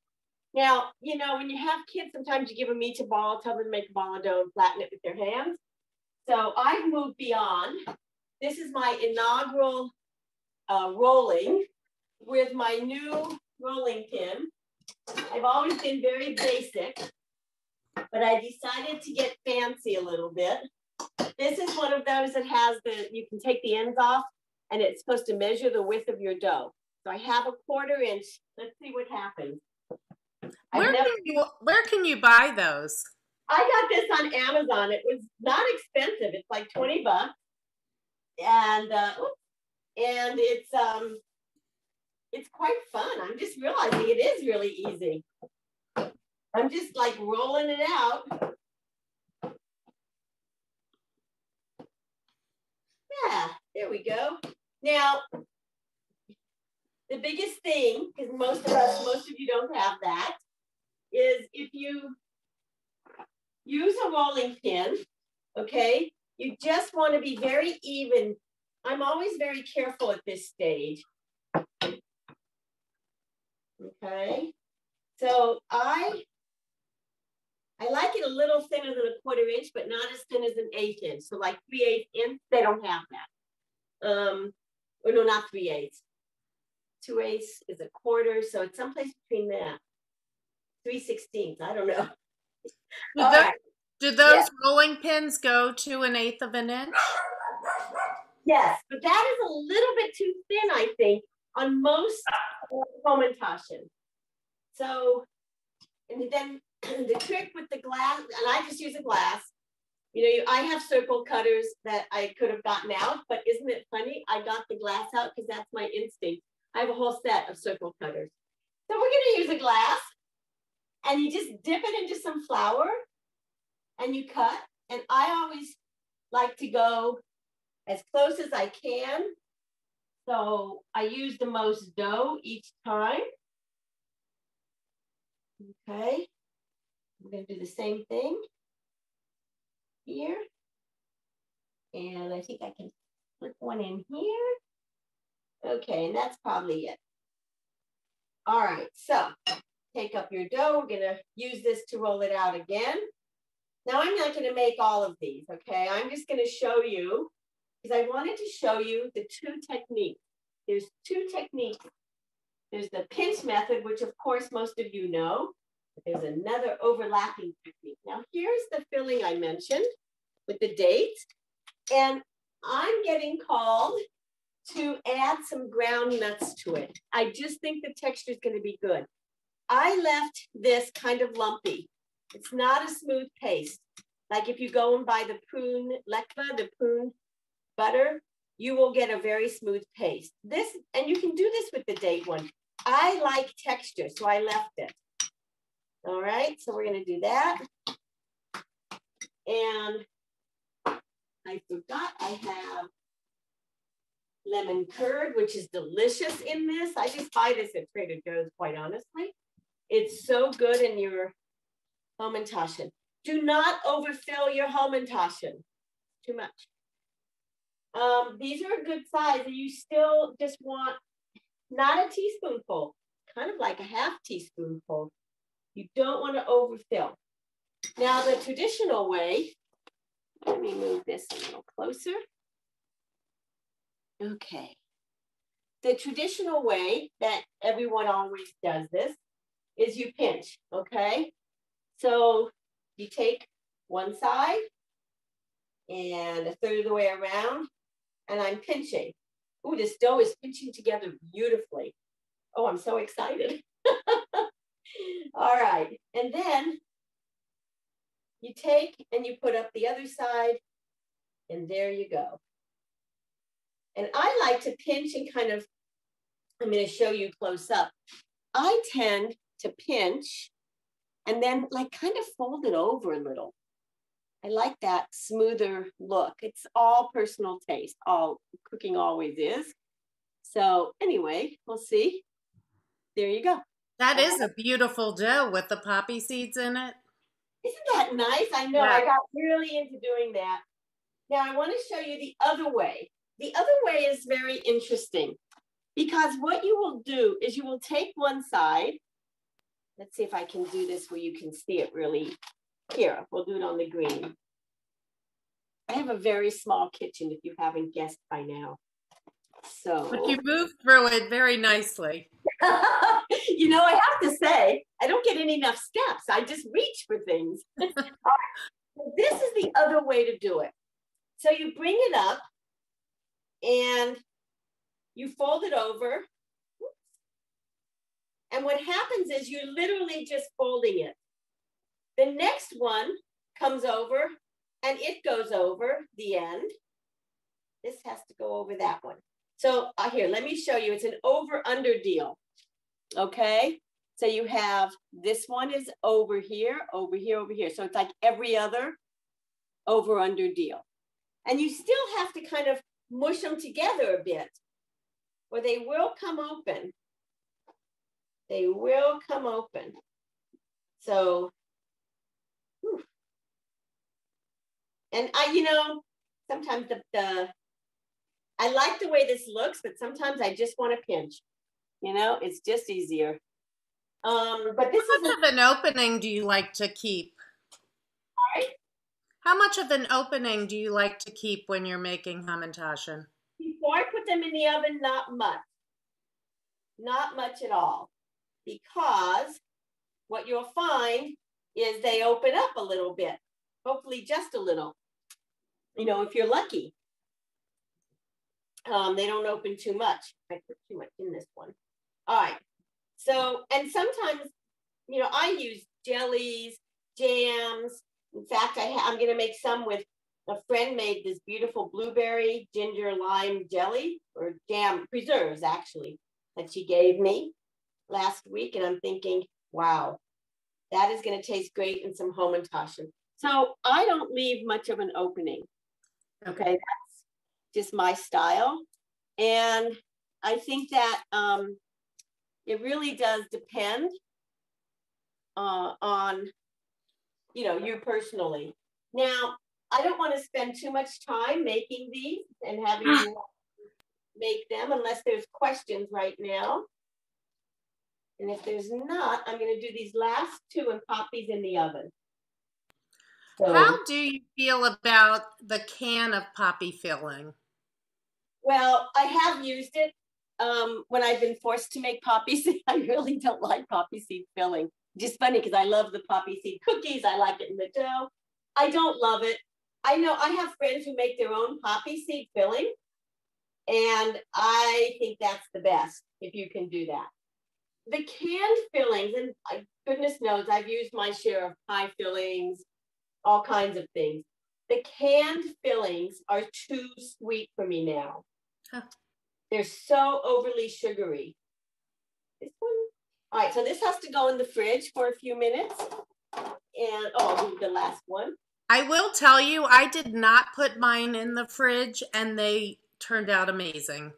C: Now, you know, when you have kids, sometimes you give them each a ball, tell them to make a ball of dough and flatten it with their hands. So I've moved beyond. This is my inaugural rolling with my new rolling pin. I've always been very basic, but I decided to get fancy a little bit. This is one of those that has you can take the ends off, and it's supposed to measure the width of your dough. So I have a 1/4 inch. Let's see what happens.
A: Where can you buy those?
C: I got this on Amazon. It was not expensive. It's like 20 bucks. And it's quite fun. I'm just realizing it is really easy. I'm just like rolling it out. Yeah, there we go. Now, the biggest thing, because most of you don't have that, is if you use a rolling pin, okay, you just want to be very even. I'm always very careful at this stage. Okay, so I like it a little thinner than a 1/4 inch, but not as thin as an 1/8 inch. So like 3/8 inch, they don't have that. Or no, not 3/8. 2/8 is a 1/4, so it's someplace between that. 3/16, I don't know.
A: Do those rolling pins go to 1/8 of an inch?
C: Yes, but that is a little bit too thin, I think, on most Hamantashen. So, and then the trick with the glass, and I just use a glass. You know, I have circle cutters that I could have gotten out, but isn't it funny? I got the glass out because that's my instinct. I have a whole set of circle cutters. So we're going to use a glass, and you just dip it into some flour, and you cut. And I always like to go as close as I can. So I use the most dough each time. Okay. I'm going to do the same thing here. And I think I can put one in here. Okay, and that's probably it. All right, so take up your dough. We're going to use this to roll it out again. Now I'm not going to make all of these, okay? I'm just going to show you, because I wanted to show you the 2 techniques. There's 2 techniques. There's the pinch method, which of course most of you know. But there's another overlapping technique. Now here's the filling I mentioned with the date. And I'm getting called to add some ground nuts to it. I just think the texture is going to be good. I left this kind of lumpy. It's not a smooth paste. Like if you go and buy the prune lekva, the prune butter, you will get a very smooth paste. This, and you can do this with the date one. I like texture, so I left it. All right, so we're going to do that. And I forgot I have lemon curd, which is delicious in this. I just buy this at Trader Joe's, quite honestly. It's so good in your Hamantashen. Do not overfill your Hamantashen. Too much. These are a good size, and you still just want not a teaspoonful, kind of like a half teaspoonful. You don't want to overfill. Now, the traditional way, let me move this a little closer. Okay. The traditional way that everyone always does this is you pinch, okay? So you take one side and a third of the way around, and I'm pinching. Ooh, this dough is pinching together beautifully. Oh, I'm so excited. All right, and then you take and you put up the other side, and there you go. And I like to pinch and kind of, I'm going to show you close up. I tend to pinch and then like kind of fold it over a little. I like that smoother look. It's all personal taste. All cooking always is. So anyway, we'll see. There you go.
A: That is a beautiful dough with the poppy seeds in it.
C: Isn't that nice? I know, yeah. I got really into doing that. Now I want to show you the other way. The other way is very interesting because what you will do is you will take one side. Let's see if I can do this where you can see it really. Here, we'll do it on the green. I have a very small kitchen if you haven't guessed by now. So,
A: but you moved through it very nicely.
C: You know, I have to say, I don't get enough steps. I just reach for things. All right. So this is the other way to do it. So you bring it up and you fold it over. And what happens is you're literally just folding it. The next one comes over and it goes over the end. This has to go over that one. So here, let me show you. It's an over-under deal. Okay. So you have, this one is over here, over here, over here. So it's like every other over-under deal. And you still have to kind of mush them together a bit, or they will come open. They will come open. So, whew. And you know, sometimes I like the way this looks, but sometimes I just want to pinch. You know, it's just easier. But this
A: How much of an opening do you like to keep?
C: Sorry?
A: How much of an opening do you like to keep when you're making Hamantashen?
C: Before I put them in the oven, not much. Not much at all. Because what you'll find is they open up a little bit. Hopefully just a little. You know, if you're lucky. They don't open too much. I put too much in this one. All right. So, and sometimes, you know, I use jellies, jams. In fact, I'm going to make some with a friend made this beautiful blueberry, ginger, lime jelly, or jam, preserves actually, that she gave me last week. And I'm thinking, wow, that is going to taste great in some Hamantashen. So I don't leave much of an opening. Okay, that's just my style. And I think that it really does depend on, you know, you personally. Now, I don't want to spend too much time making these and having you make them unless there's questions right now. And if there's not, I'm going to do these last two and pop these in the oven. So,
A: how do you feel about the can of poppy filling?
C: Well, I have used it when I've been forced to make poppy seed. I really don't like poppy seed filling. Just funny because I love the poppy seed cookies. I like it in the dough. I don't love it. I know I have friends who make their own poppy seed filling, and I think that's the best if you can do that. The canned fillings, and goodness knows I've used my share of pie fillings, all kinds of things. The canned fillings are too sweet for me now. Huh. They're so overly sugary. This one, all right, so this has to go in the fridge for a few minutes. And, oh, the last one.
A: I will tell you, I did not put mine in the fridge, and they turned out amazing.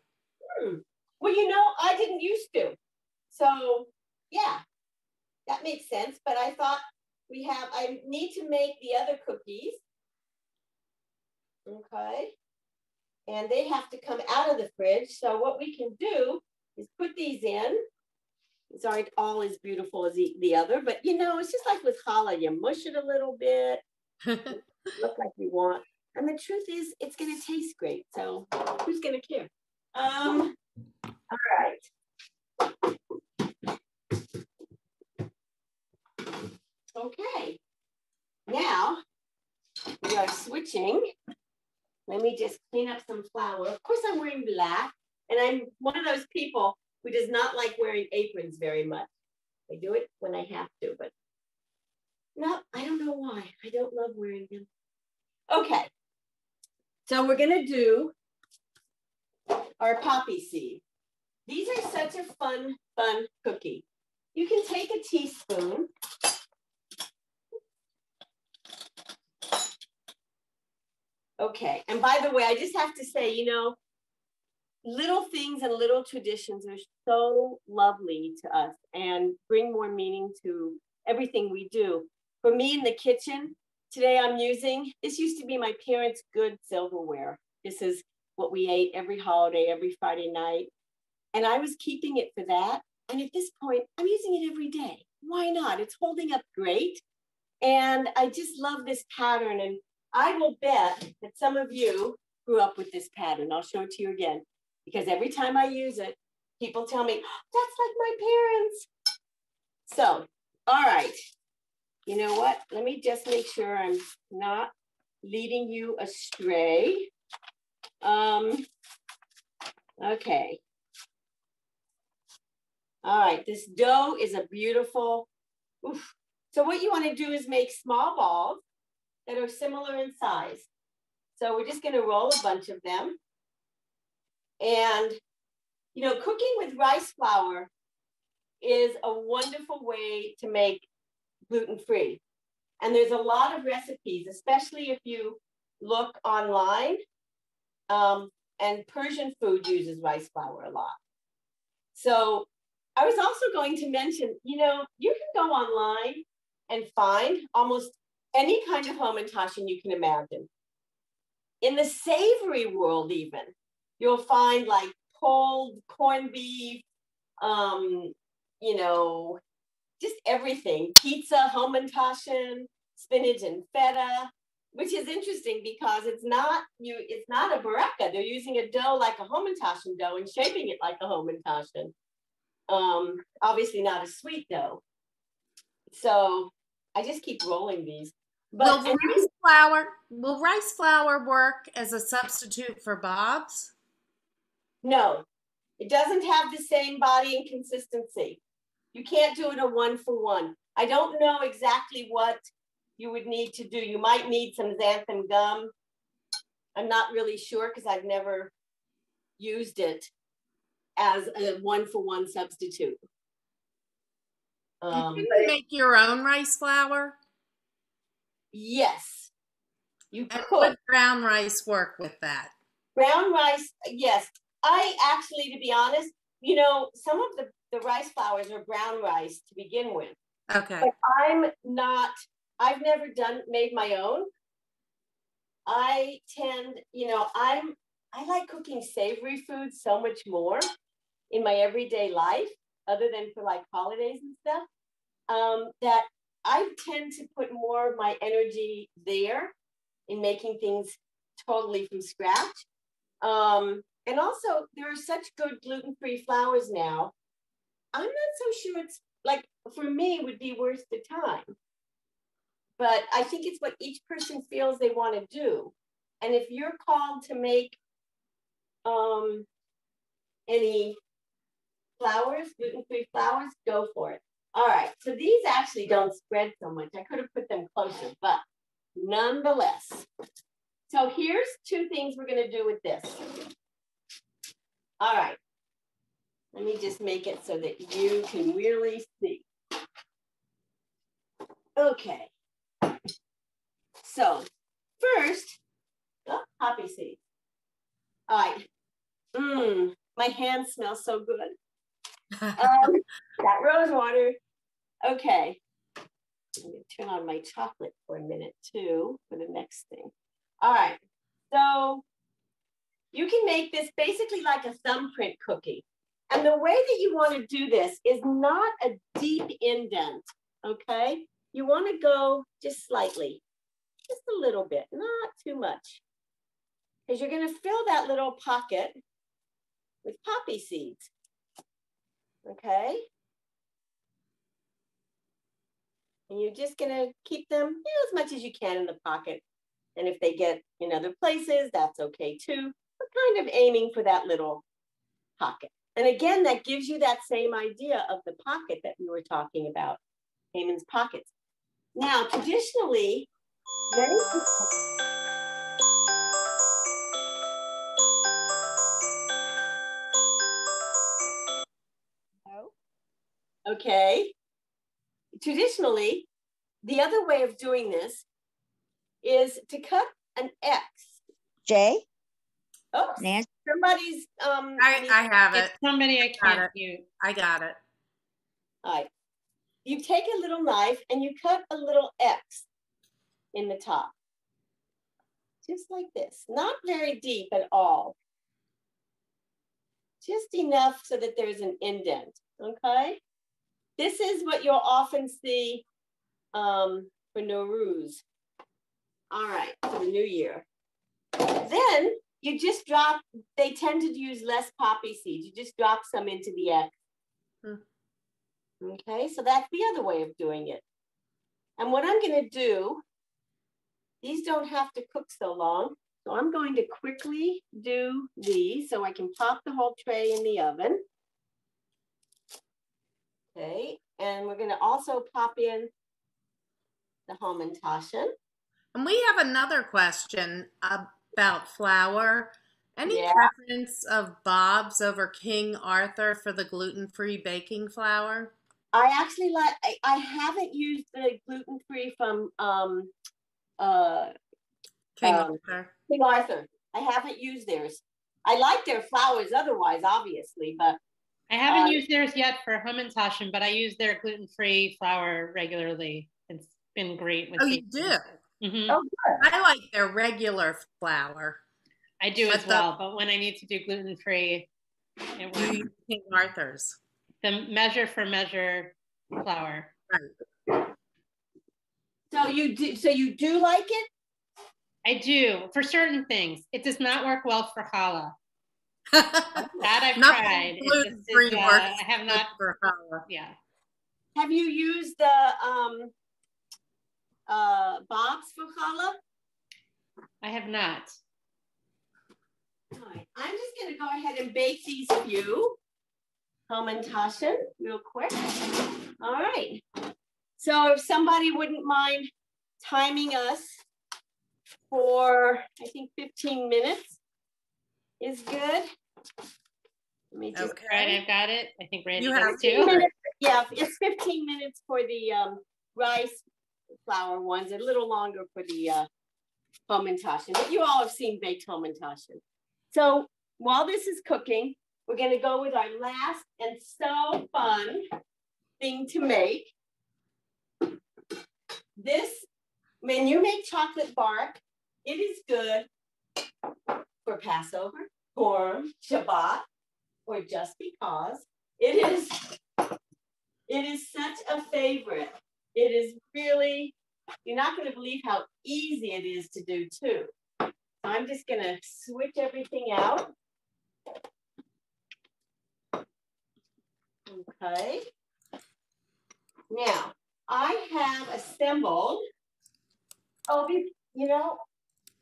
C: Well, you know, I didn't used to. So, yeah, that makes sense. But I thought I need to make the other cookies. Okay. And they have to come out of the fridge. So what we can do is put these in. These aren't all as beautiful as the other, but you know, it's just like with challah, you mush it a little bit, look like you want. And the truth is, it's going to taste great. So who's going to care? All right. Okay. Now we are switching. Let me just clean up some flour. Of course, I'm wearing black, and I'm one of those people who does not like wearing aprons very much. I do it when I have to, but no, I don't know why. I don't love wearing them. Okay. So we're going to do our poppy seed. These are such a fun cookie. You can take a teaspoon. Okay, and by the way, I just have to say, you know, little things and little traditions are so lovely to us and bring more meaning to everything we do. For me in the kitchen, today I'm using, this used to be my parents' good silverware. This is what we ate every holiday, every Friday night. And I was keeping it for that. And at this point, I'm using it every day. Why not? It's holding up great. And I just love this pattern. And I will bet that some of you grew up with this pattern. I'll show it to you again, because every time I use it, people tell me, that's like my parents. So, all right. You know what? Let me just make sure I'm not leading you astray. Okay. All right, this dough is a beautiful, oof. So what you want to do is make small balls that are similar in size. So we're just going to roll a bunch of them. And, you know, cooking with rice flour is a wonderful way to make gluten-free. And there's a lot of recipes, especially if you look online. And Persian food uses rice flour a lot. So I was also going to mention, you know, you can go online and find almost any kind of Hamantashen you can imagine. In the savory world even, you'll find like pulled corned beef, you know, just everything. Pizza, Hamantashen, spinach and feta, which is interesting because it's not a baraka. They're using a dough like a Hamantashen dough and shaping it like a Hamantashen. Obviously not a sweet dough. So I just keep rolling these. But
A: will rice flour work as a substitute for Bob's?
C: No, it doesn't have the same body and consistency. You can't do it a 1-for-1. I don't know exactly what you would need to do. You might need some xanthan gum. I'm not really sure because I've never used it as a 1-for-1 substitute.
A: You can make your own rice flour?
C: Yes, you
A: and
C: could.
A: Would brown rice work with that?
C: Brown rice, yes. I actually, to be honest, you know, some of the rice flours are brown rice to begin with.
A: Okay.
C: But I've never made my own. I tend, you know, I like cooking savory food so much more in my everyday life, other than for like holidays and stuff, that I tend to put more of my energy there in making things totally from scratch. And also, there are such good gluten-free flours now. I'm not so sure it's, like, for me, would be worth the time. But I think it's what each person feels they want to do. And if you're called to make any flours, gluten-free flours, go for it. All right, so these actually don't spread so much. I could have put them closer, but nonetheless. So here's 2 things we're going to do with this. All right, let me just make it so that you can really see. Okay, so first, poppy seeds. All right, my hands smell so good. That rosewater. Okay, I'm going to turn on my chocolate for a minute too for the next thing. All right, so you can make this basically like a thumbprint cookie. And the way that you want to do this is not a deep indent, okay? You want to go just slightly, just a little bit, not too much. Because you're going to fill that little pocket with poppy seeds, okay? And you're just going to keep them, you know, as much as you can in the pocket. And if they get in other places, that's okay too. But kind of aiming for that little pocket. And again, that gives you that same idea of the pocket that we were talking about, Haman's pockets. Now, traditionally, many people, okay, traditionally, the other way of doing this is to cut an X.
D: Jay?
C: Oh,
D: Nancy?
C: somebody's
A: I have it.
B: It's somebody I can't mute.
A: I got it.
C: all right. You take a little knife and you cut a little X in the top. Just like this. Not very deep at all. Just enough so that there's an indent, okay? This is what you'll often see for Nowruz. All right, for the new year. Then you just drop, they tend to use less poppy seeds. You just drop some into the X. Okay, so that's the other way of doing it. And what I'm going to do, these don't have to cook so long. So I'm going to quickly do these so I can pop the whole tray in the oven. Okay, and we're going to also pop in the Hamantashen.
A: And we have another question about flour. Any preference of Bob's over King Arthur for the gluten-free baking flour?
C: I actually like, I haven't used the gluten-free from
A: King Arthur.
C: King Arthur. I haven't used theirs. I like their flours otherwise, obviously, but
B: I haven't used theirs yet for Hamantashen, but I use their gluten-free flour regularly. It's been great. With
A: you do?
B: Mm-hmm.
C: Oh, good.
A: I like their regular flour.
B: I do as well, but when I need to do gluten-free, it works.
A: King Arthur's.
B: The measure for measure flour.
A: Right.
C: So you do like it?
B: I do for certain things. It does not work well for challah. That I've tried. I have not
A: for challah.
B: Yeah.
C: Have you used the Bob's for challah?
B: I have not.
C: All right. I'm just going to go ahead and bake these few Hamantashen real quick. All right. So if somebody wouldn't mind timing us for, I think 15 minutes is good. Let me just.
B: Okay, right, I've got it. I think Randy
A: you
B: has too.
C: Minutes, yeah, it's 15 minutes for the rice flour ones, a little longer for the Hamantashen. But you all have seen baked Hamantashen. So while this is cooking, we're going to go with our last and so fun thing to make. This, when you make chocolate bark, it is good for Passover, Purim, Shabbat, or just because. It is such a favorite. It is really, you're not going to believe how easy it is to do too. So I'm just going to switch everything out. Okay. Now, I have assembled, you know,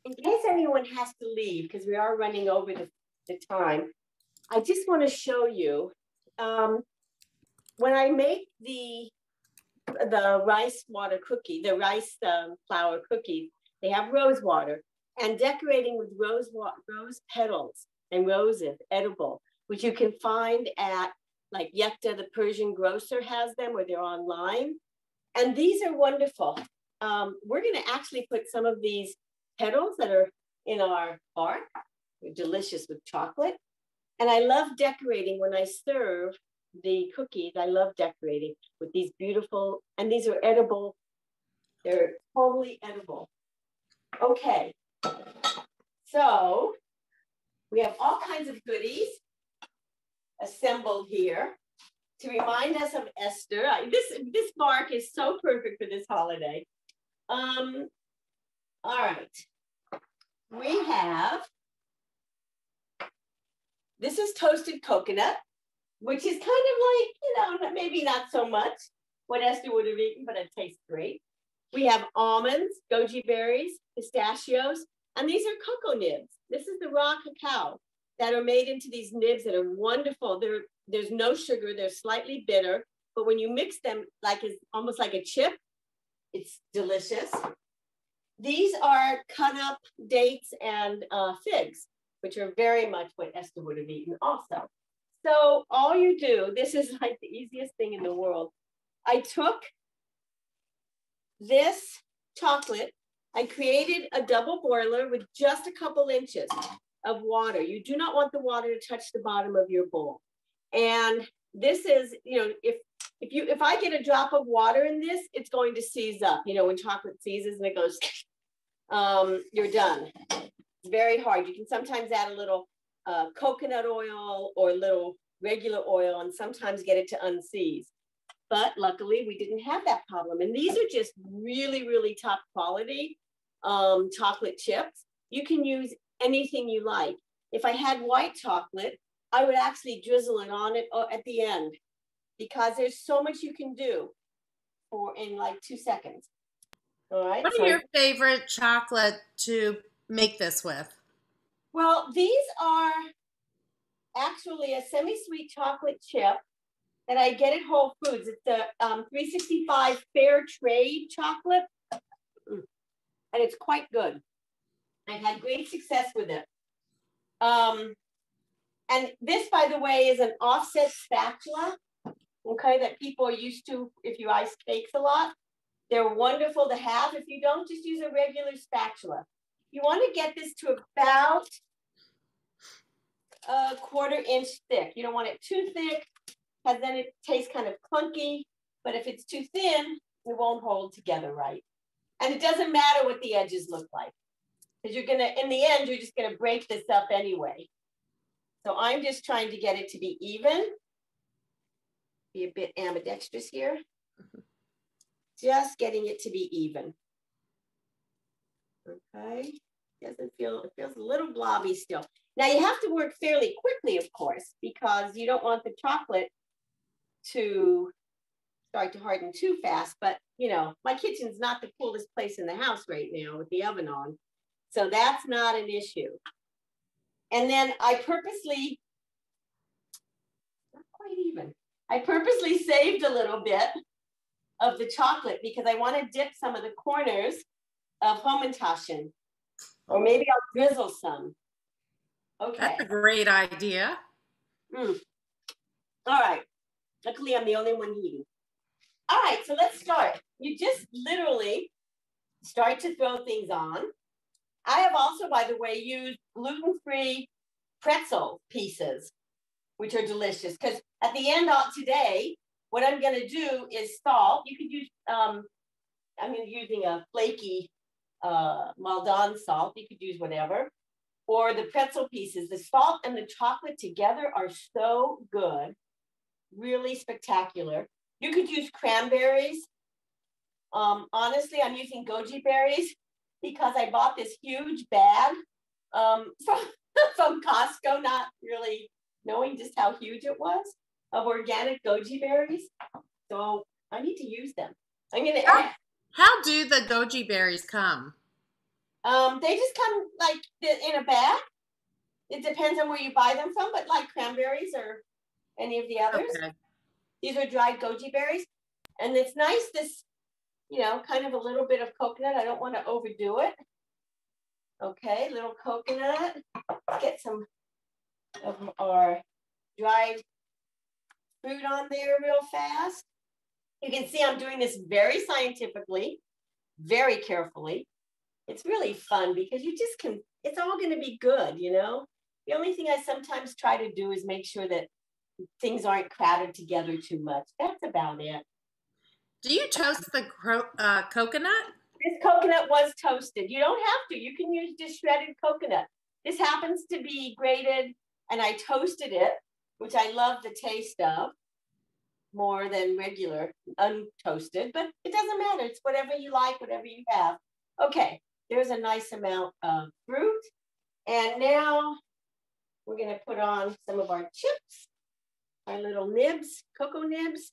C: in case anyone has to leave, because we are running over the time, I just want to show you, when I make the rice water cookie, the rice flour cookies, they have rose water, and decorating with rose petals and roses, edible, which you can find at like Yekta, the Persian grocer has them, or they're online. And these are wonderful. We're going to actually put some of these petals that are in our bark. They're delicious with chocolate. And I love decorating when I serve the cookies. I love decorating with these beautiful, and these are edible. They're totally edible. Okay. So we have all kinds of goodies. assembled here to remind us of Esther. This bark is so perfect for this holiday. All right. We have, this is toasted coconut, which is kind of like, you know, maybe not so much what Esther would have eaten, but it tastes great. We have almonds, goji berries, pistachios, and these are cocoa nibs. This is the raw cacao that are made into these nibs that are wonderful. There's no sugar, they're slightly bitter, but when you mix them, like it's almost like a chip, it's delicious. These are cut up dates and figs, which are very much what Esther would have eaten also. So all you do, this is like the easiest thing in the world. I took this chocolate, I created a double boiler with just a couple inches of water. You do not want the water to touch the bottom of your bowl. And this is, you know, if I get a drop of water in this, it's going to seize up. You know, when chocolate seizes and it goes, you're done. It's very hard. You can sometimes add a little coconut oil or a little regular oil and sometimes get it to unseize. But luckily we didn't have that problem. And these are just really, really top quality chocolate chips. You can use anything you like. If I had white chocolate, I would actually drizzle it on it at the end because there's so much you can do in like 2 seconds. All right.
A: What are your favorite chocolate to make this with?
C: Well, these are actually a semi-sweet chocolate chip that I get at Whole Foods. It's the 365 Fair Trade chocolate, and it's quite good. I've had great success with it. And this, by the way, is an offset spatula, okay, that people are used to if you ice cakes a lot. They're wonderful to have. If you don't, just use a regular spatula. You want to get this to about a 1/4 inch thick. You don't want it too thick, because then it tastes kind of clunky. But if it's too thin, it won't hold together right. And it doesn't matter what the edges look like, because you're gonna, in the end, you're just gonna break this up anyway. So I'm just trying to get it to be even. Be a bit ambidextrous here. Just getting it to be even. Okay, it feels a little blobby still. Now you have to work fairly quickly, of course, because you don't want the chocolate to start to harden too fast. But you know, my kitchen's not the coolest place in the house right now with the oven on. So that's not an issue. And then I purposely, not quite even, I purposely saved a little bit of the chocolate because I want to dip some of the corners of Hamantashen, or maybe I'll drizzle some. Okay.
A: That's a great idea.
C: All right. Luckily, I'm the only one eating. All right, so let's start. You just literally start to throw things on. I have also, by the way, used gluten-free pretzel pieces, which are delicious. Because at the end of today, what I'm going to do is salt. You could use, I'm using a flaky Maldon salt. You could use whatever. Or the pretzel pieces. The salt and the chocolate together are so good. Really spectacular. You could use cranberries. Honestly, I'm using goji berries because I bought this huge bag from Costco, not really knowing just how huge it was, of organic goji berries. So I need to use them. I'm gonna add.
A: How do the goji berries come?
C: They just come like in a bag. It depends on where you buy them from, but like cranberries or any of the others. Okay. These are dried goji berries. And it's nice, this, you know, kind of a little bit of coconut. I don't want to overdo it. Okay, little coconut. Let's get some of our dried fruit on there real fast. You can see I'm doing this very scientifically, very carefully. It's really fun because you just can, it's all going to be good, you know? The only thing I sometimes try to do is make sure that things aren't crowded together too much. That's about it.
A: Do you toast the coconut?
C: This coconut was toasted. You don't have to. You can use just shredded coconut. This happens to be grated, and I toasted it which I love the taste of more than regular untoasted, but it doesn't matter. It's whatever you like, whatever you have. Okay, there's a nice amount of fruit. And now we're going to put on some of our chips, our little nibs, cocoa nibs,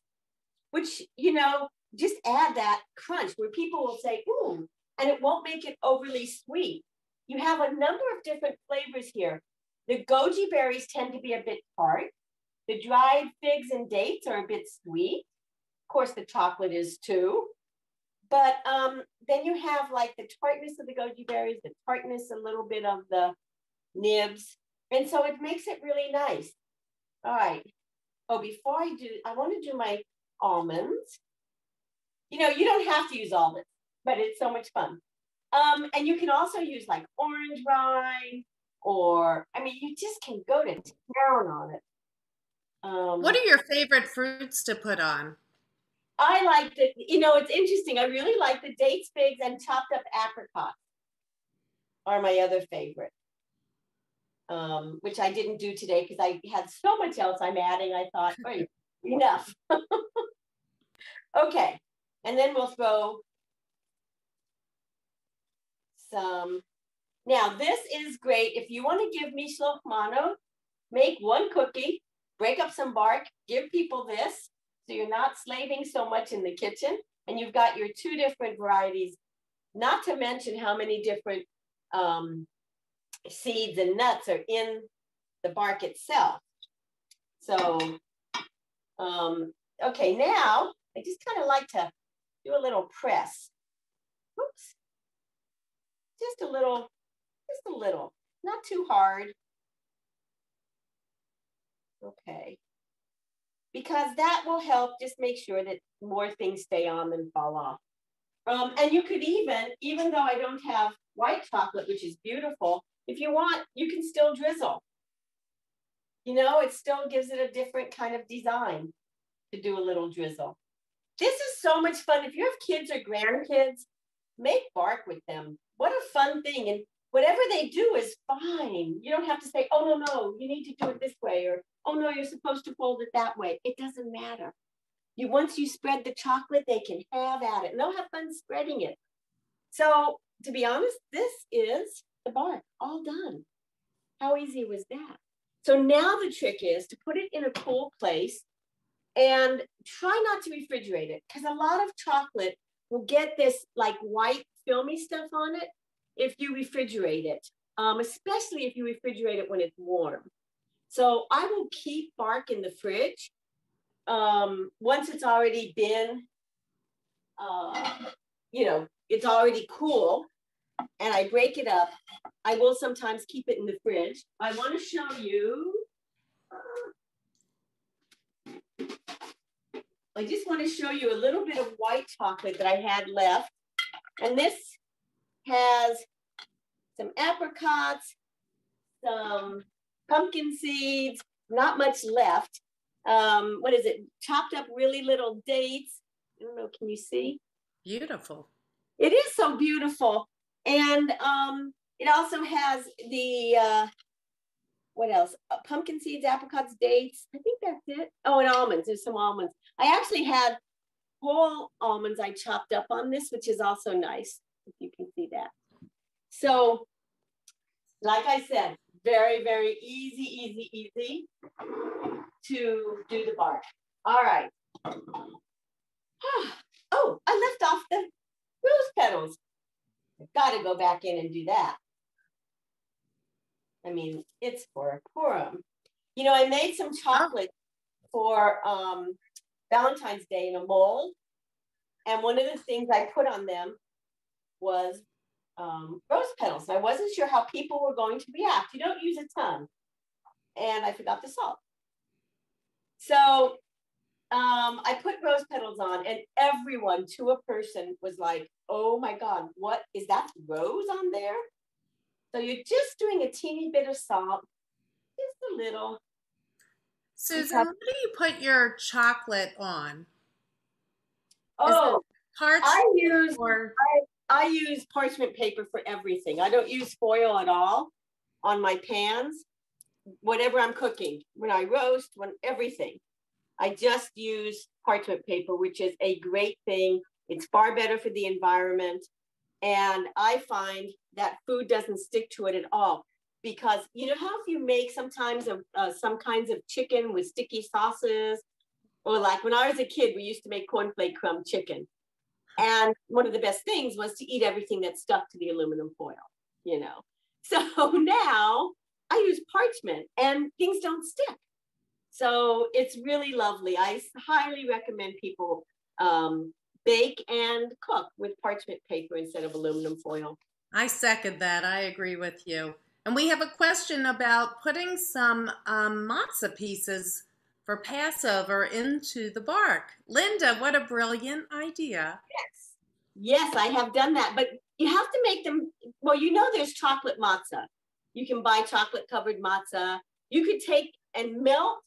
C: which, you know, just add that crunch where people will say, ooh, and it won't make it overly sweet. You have a number of different flavors here. The goji berries tend to be a bit tart. The dried figs and dates are a bit sweet. Of course, the chocolate is too. But then you have like the tartness of the goji berries, the tartness, a little bit of the nibs. And so it makes it really nice. All right. Oh, before I do, I want to do my almonds. You know, you don't have to use almonds, but it's so much fun. And you can also use like orange rind, or, I mean, you just can go to town on it.
A: What are your favorite fruits to put on?
C: I like the, you know, it's interesting. I really like the dates, figs, and chopped up apricots are my other favorite, which I didn't do today because I had so much else I'm adding. I thought, oh, enough. Okay, and then we'll throw some. Now, this is great. If you want to give mishloach mano, make one cookie, break up some bark, give people this, so you're not slaving so much in the kitchen, and you've got your two different varieties, not to mention how many different seeds and nuts are in the bark itself. So, okay, now I just kind of like to do a little press. Whoops. Just a little, not too hard. Okay. Because that will help just make sure that more things stay on than fall off. And you could even though I don't have white chocolate, which is beautiful, if you want, you can still drizzle. You know, it still gives it a different kind of design to do a little drizzle. This is so much fun. If you have kids or grandkids, make bark with them. What a fun thing. And whatever they do is fine. You don't have to say, oh, no, you need to do it this way, or, oh, no, you're supposed to fold it that way. It doesn't matter. Once you spread the chocolate, they can have at it, and they'll have fun spreading it. So to be honest, this is the bark all done. How easy was that? So now the trick is to put it in a cool place and try not to refrigerate it, because a lot of chocolate will get this like white filmy stuff on it if you refrigerate it, especially if you refrigerate it when it's warm. So I will keep bark in the fridge once it's already been, you know, it's already cool, and I break it up. I will sometimes keep it in the fridge. I want to show you. I just want to show you a little bit of white chocolate that I had left. And this has some apricots, some pumpkin seeds, not much left. What is it? Chopped up really little dates. I don't know, can you see?
A: Beautiful. It
C: is so beautiful. And it also has the, what else? Pumpkin seeds, apricots, dates. I think that's it. Oh, and almonds. There's some almonds. I actually had whole almonds I chopped up on this, which is also nice, if you can see that. So, like I said, very, very easy to do the bark. All right. Oh, I left off the rose petals. I've got to go back in and do that. I mean, it's for Purim. You know, I made some chocolate for Valentine's Day in a mold. And one of the things I put on them was rose petals. And I wasn't sure how people were going to react. You don't use a ton. And I forgot the salt. So I put rose petals on, and everyone to a person was like, oh my God, what is that rose on there? So you're just doing a teeny bit of salt, just a little.
A: Susan, what do you put your chocolate on?
C: Oh,
A: parchment
C: I use parchment paper for everything. I don't use foil at all on my pans. whatever I'm cooking, when I roast, everything, I just use parchment paper, which is a great thing. It's far better for the environment. And I find that food doesn't stick to it at all. Because you know how if you make sometimes some kinds of chicken with sticky sauces, or like when I was a kid, we used to make cornflake crumb chicken. And one of the best things was to eat everything that stuck to the aluminum foil, you know. So now I use parchment and things don't stick. So it's really lovely. I highly recommend people bake and cook with parchment paper instead of aluminum foil.
A: I second that. I agree with you. And we have a question about putting some matzah pieces for Passover into the bark. Linda, what a brilliant idea.
C: Yes. Yes, I have done that. But you have to make them, well, you know there's chocolate matzah. You can buy chocolate covered matzah. You could take and melt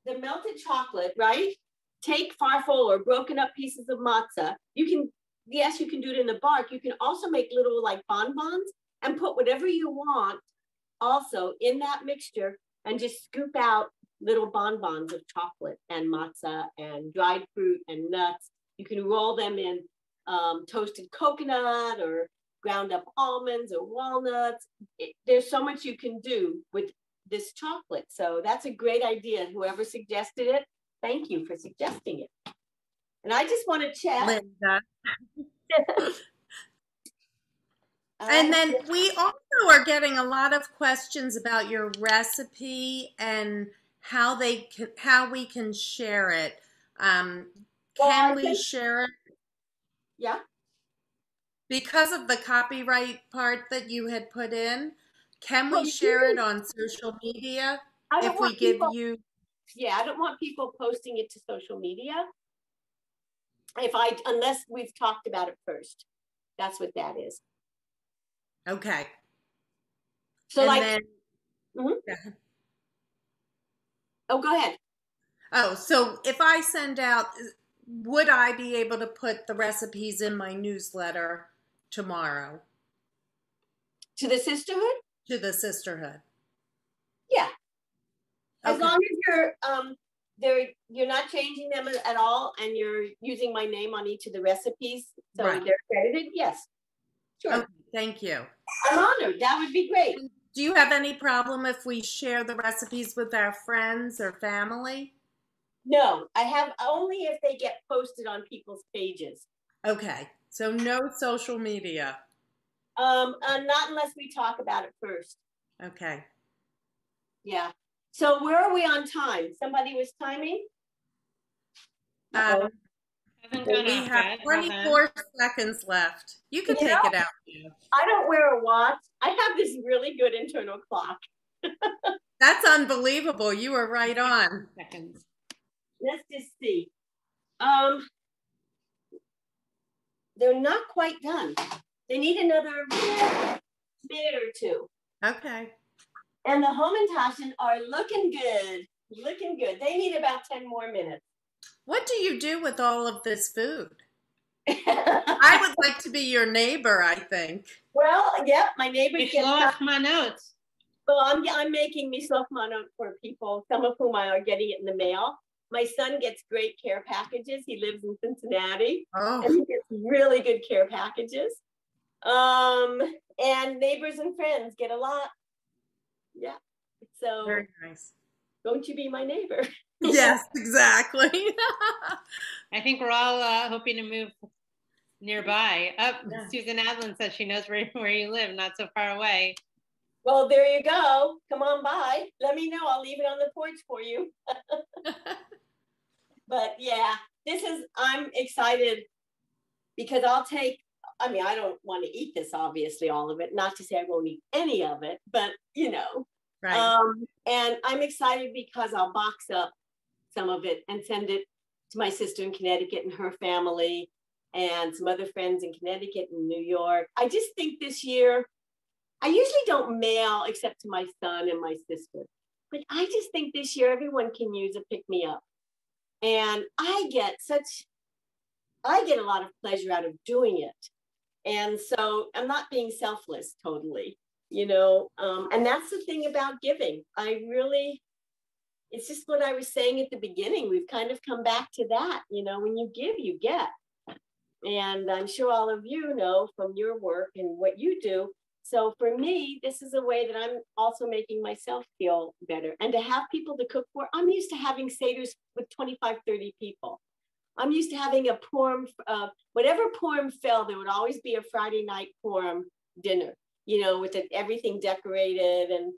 C: the melted chocolate, right? Take farfel or broken up pieces of matzah. You can, yes, you can do it in the bark. You can also make little like bonbons and put whatever you want also in that mixture and just scoop out little bonbons of chocolate and matzah and dried fruit and nuts. You can roll them in toasted coconut or ground up almonds or walnuts. There's so much you can do with this chocolate. So that's a great idea. Whoever suggested it, thank you for suggesting it. And I just want to check.
A: Linda. And then we also are getting a lot of questions about your recipe and how we can share it. Can we share it?
C: Yeah.
A: Because of the copyright part that you had put in, can we share it on social media if we give you?
C: Yeah, I don't want people posting it to social media. Unless we've talked about it first. That's what that is.
A: Okay.
C: So
A: yeah.
C: Oh, go ahead.
A: Oh, so if I send out, would I be able to put the recipes in my newsletter tomorrow?
C: To the sisterhood?
A: To the sisterhood.
C: Yeah. As
A: Okay.
C: long as you're not changing them at all and you're using my name on each of the recipes, so
A: right.
C: they're credited, yes. Sure.
A: Okay, thank you.
C: I'm honored. That would be great.
A: Do you have any problem if we share the recipes with our friends or family?
C: No, I have only if they get posted on people's pages.
A: Okay, so no social media.
C: Not unless we talk about it first.
A: Okay.
C: Yeah. So where are we on time? Somebody was timing?
A: We have 24 seconds left. You can take it out.
C: I don't wear a watch. I have this really good internal clock.
A: That's unbelievable. You were right on.
B: Seconds.
C: Let's just see. They're not quite done. They need another minute or two.
A: Okay.
C: And the Hamantashen are looking good. Looking good. They need about 10 more minutes.
A: What do you do with all of this food? I would like to be your neighbor, I think.
C: Well, yeah, my neighbors get
B: my notes.
C: Well, I'm making mishloach manot for people, some of whom are getting it in the mail. My son gets great care packages. He lives in Cincinnati, and he gets really good care packages. And neighbors and friends get a lot. Yeah. So
A: very nice.
C: Won't you be my neighbor?
A: Yes, exactly.
B: I think we're all hoping to move nearby. Susan Adlin says she knows where you live, not so far away.
C: Well, there you go. Come on by. Let me know. I'll leave it on the porch for you. But yeah, I'm excited because I don't want to eat this, obviously, all of it. Not to say I won't eat any of it, but Right. And I'm excited because I'll box up some of it and send it to my sister in Connecticut and her family and some other friends in Connecticut and New York. I just think this year, I usually don't mail except to my son and my sister, but I just think this year everyone can use a pick-me-up. And I get a lot of pleasure out of doing it. And so I'm not being selfless totally, you know, and that's the thing about giving. It's just what I was saying at the beginning. We've kind of come back to that, you know, when you give, you get. And I'm sure all of you know from your work and what you do. So for me, this is a way that I'm also making myself feel better. And to have people to cook for, I'm used to having Seders with 25, 30 people. I'm used to having a Purim, whatever Purim fell, there would always be a Friday night Purim dinner, you know, with everything decorated. And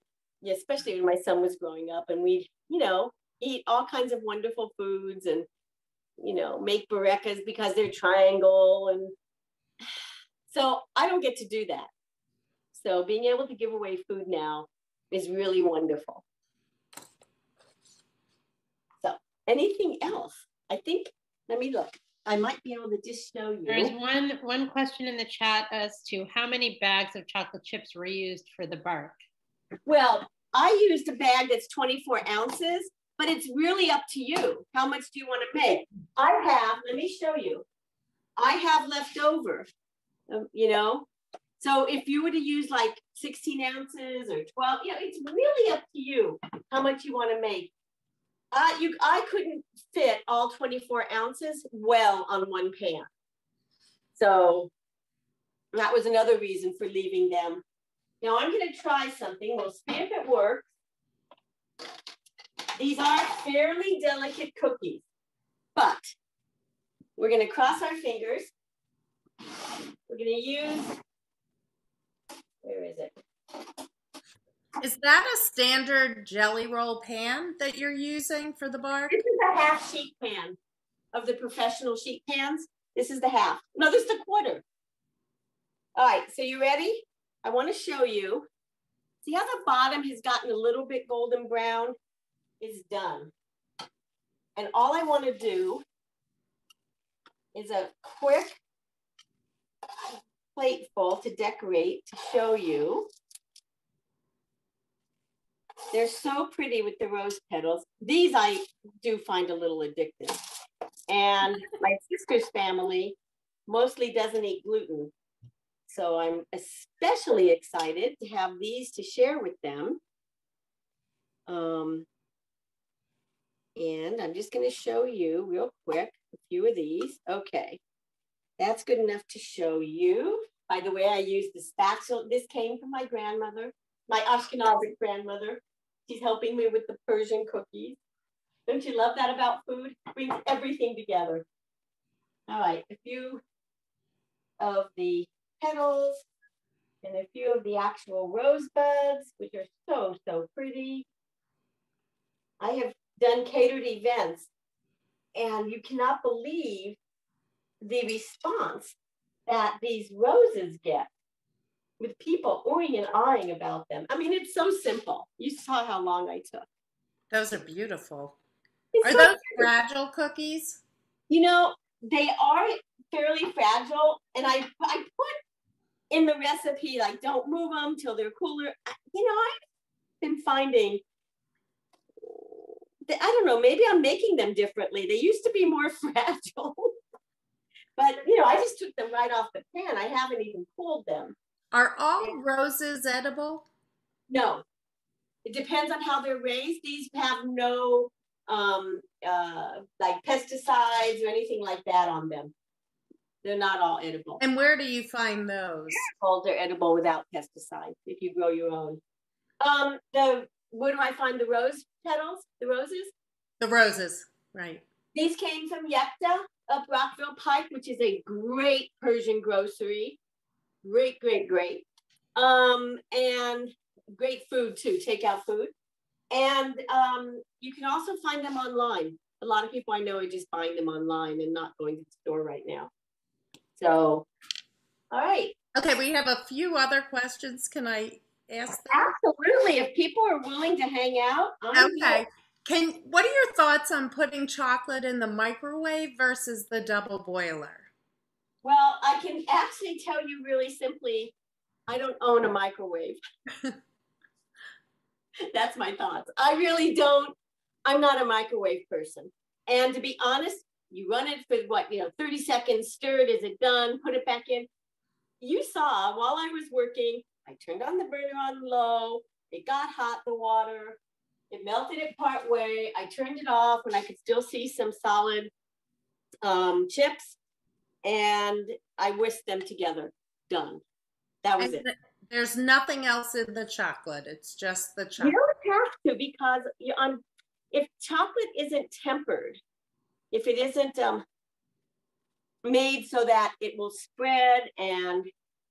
C: especially when my son was growing up, and we'd, you know, eat all kinds of wonderful foods and, you know, make barecas because they're triangle. And so I don't get to do that. So being able to give away food now is really wonderful. So anything else? I think, let me look. I might be able to just show you.
B: There's one question in the chat as to how many bags of chocolate chips were used for the bark.
C: Well, I used a bag that's 24 ounces, but it's really up to you. How much do you want to make? Let me show you. I have left over, you know. So if you were to use like 16 ounces or 12, you know, it's really up to you how much you want to make. I couldn't fit all 24 ounces well on one pan. So that was another reason for leaving them. Now I'm going to try something. We'll see if it works. These are fairly delicate cookies, but we're going to cross our fingers. We're going to use, where is it?
A: Is that a standard jelly roll pan that you're using for the bark?
C: This is a half sheet pan of the professional sheet pans. This is the half. No, this is the quarter. All right, so you ready? I want to show you. See how the bottom has gotten a little bit golden brown? It's done. And all I want to do is a quick plateful to decorate to show you. They're so pretty with the rose petals. These I do find a little addictive. And my sister's family mostly doesn't eat gluten. So I'm especially excited to have these to share with them. And I'm just going to show you real quick a few of these. Okay, that's good enough to show you. By the way, I used the spatula. This came from my grandmother, my Ashkenazi grandmother. She's helping me with the Persian cookies. Don't you love that about food? It brings everything together. All right, a few of the petals and a few of the actual rosebuds, which are so, so pretty. I have done catered events, and you cannot believe the response that these roses get with people oohing and ahhing about them. I mean, it's so simple. You saw how long I took.
A: Those are beautiful.
C: It's
A: Are
C: so
A: those fragile cookies?
C: You know, they are fairly fragile, and I put in the recipe, like, don't move them till they're cooler. You know, I've been finding, I don't know, maybe I'm making them differently. They used to be more fragile, but, you know, I just took them right off the pan. I haven't even cooled them.
A: Are all roses edible?
C: No, it depends on how they're raised. These have no like pesticides or anything like that on them. They're not all edible.
A: And where do you find those?
C: They're edible without pesticides if you grow your own. Where do I find the rose petals? The roses? The roses,
A: right.
C: These came from Yekta up Rockville Pike, which is a great Persian grocery. Great, great, great. And great food too, takeout food. And you can also find them online. A lot of people I know are just buying them online and not going to the store right now. So, all right.
A: Okay, we have a few other questions. Can I ask them?
C: Absolutely. If people are willing to hang out,
A: okay. What are your thoughts on putting chocolate in the microwave versus the double boiler?
C: Well, I can actually tell you really simply, I don't own a microwave. That's my thoughts. I really don't. I'm not a microwave person. And to be honest, you run it for what, 30 seconds, stir it, is it done? Put it back in. You saw while I was working, I turned on the burner on low. It got hot, the water. It melted it part way. I turned it off when I could still see some solid chips, and I whisked them together. Done. That was it.
A: There's nothing else in the chocolate. It's just the chocolate.
C: You don't have to, because if chocolate isn't tempered, if it isn't made so that it will spread and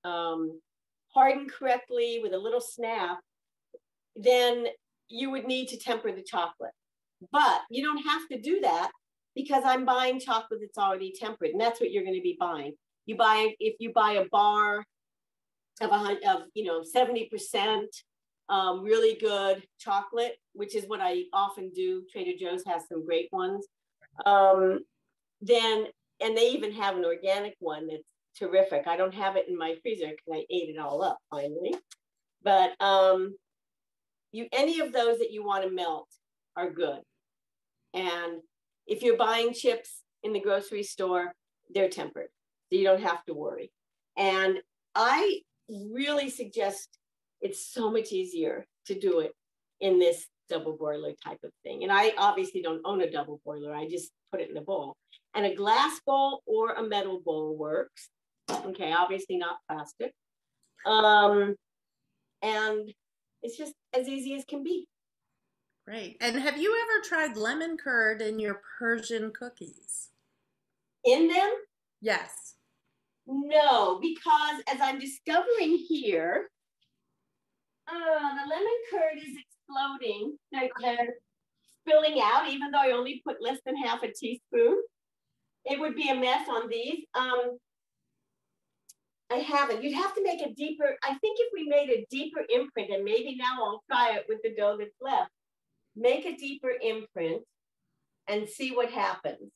C: harden correctly with a little snap, then you would need to temper the chocolate. But you don't have to do that, because I'm buying chocolate that's already tempered, and that's what you're going to be buying. If you buy a bar of 70% really good chocolate, which is what I often do. Trader Joe's has some great ones. Then, and they even have an organic one that's terrific. I don't have it in my freezer because I ate it all up finally. But any of those that you want to melt are good. And if you're buying chips in the grocery store, they're tempered, so you don't have to worry. And I really suggest, it's so much easier to do it in this double boiler type of thing. And I obviously don't own a double boiler. I just put it in a bowl. And a glass bowl or a metal bowl works. Okay, obviously not plastic. And it's just as easy as can be.
A: Great. And have you ever tried lemon curd in your Persian cookies?
C: In them?
A: Yes.
C: No, because as I'm discovering here, the lemon curd is exploding. They're spilling out, even though I only put less than half a teaspoon. It would be a mess on these. I haven't. You'd have to make a deeper, I think if we made a deeper imprint, and maybe now I'll try it with the dough that's left, make a deeper imprint and see what happens.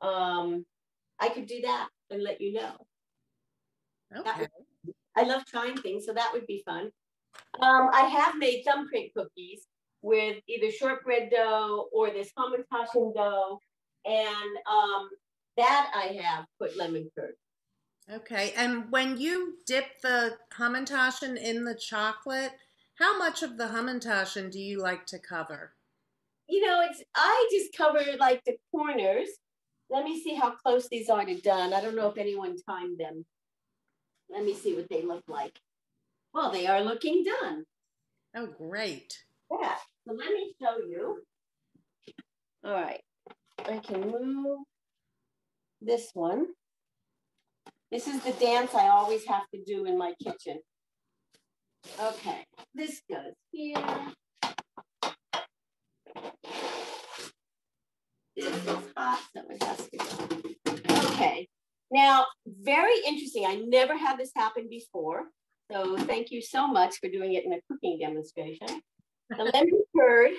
C: I could do that and let you know.
A: Okay.
C: I love trying things, so that would be fun. I have made thumbprint cookies with either shortbread dough or this Hamantashen dough, and that I have put lemon curd.
A: Okay. And when you dip the Hamantashen in the chocolate, how much of the Hamantashen do you like to cover?
C: You know, I just cover like the corners. Let me see how close these are to done. I don't know if anyone timed them. Let me see what they look like. Well, they are looking done.
A: Oh, great.
C: Yeah, so let me show you. All right, I can move this one. This is the dance I always have to do in my kitchen. Okay, this goes here. This is hot, so it has to go. Okay, now, very interesting. I never had this happen before. So thank you so much for doing it in a cooking demonstration. The lemon curd,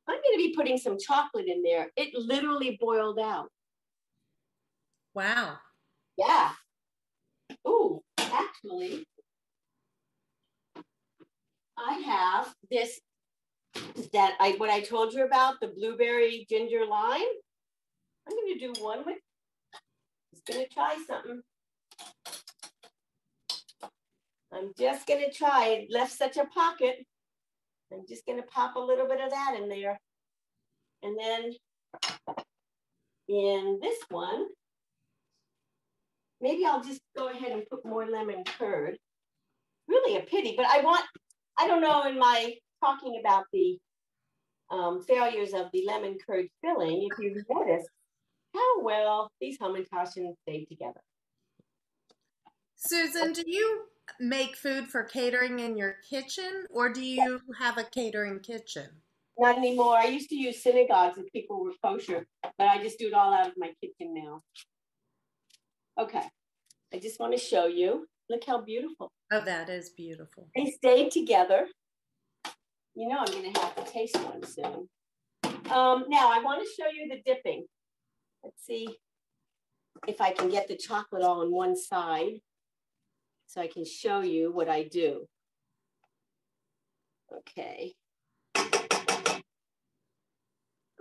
C: I'm going to be putting some chocolate in there. It literally boiled out.
A: Wow.
C: Yeah. Ooh, actually, I have this, what I told you about, the blueberry ginger lime. I'm going to do one with, just going to try something. I'm just going to try. It left such a pocket. I'm just going to pop a little bit of that in there. And then in this one, maybe I'll just go ahead and put more lemon curd. Really a pity, but I don't know, in my talking about the failures of the lemon curd filling, if you've noticed how well these Hamantashen stayed together.
A: Susan, do you make food for catering in your kitchen, or do you have a catering kitchen?
C: Not anymore. I used to use synagogues if people were kosher, but I just do it all out of my kitchen now. Okay, I just want to show you. Look how beautiful.
A: Oh, that is beautiful.
C: They stayed together. You know, I'm going to have to taste one soon. Now, I want to show you the dipping. Let's see if I can get the chocolate all on one side so I can show you what I do. Okay.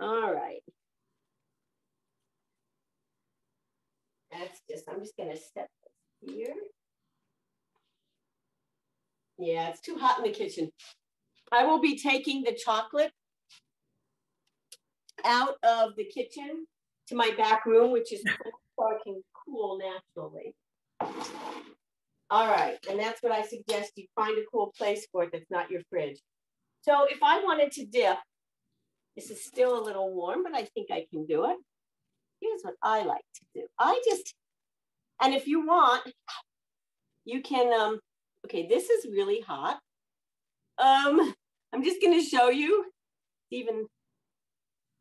C: All right. I'm just going to set this here. Yeah, it's too hot in the kitchen. I will be taking the chocolate out of the kitchen to my back room, which is cool, so I can cool naturally. All right, and that's what I suggest. You find a cool place for it that's not your fridge. So if I wanted to dip, this is still a little warm, but I think I can do it. Here's what I like to do. And if you want, you can, okay, this is really hot. I'm just gonna show you, even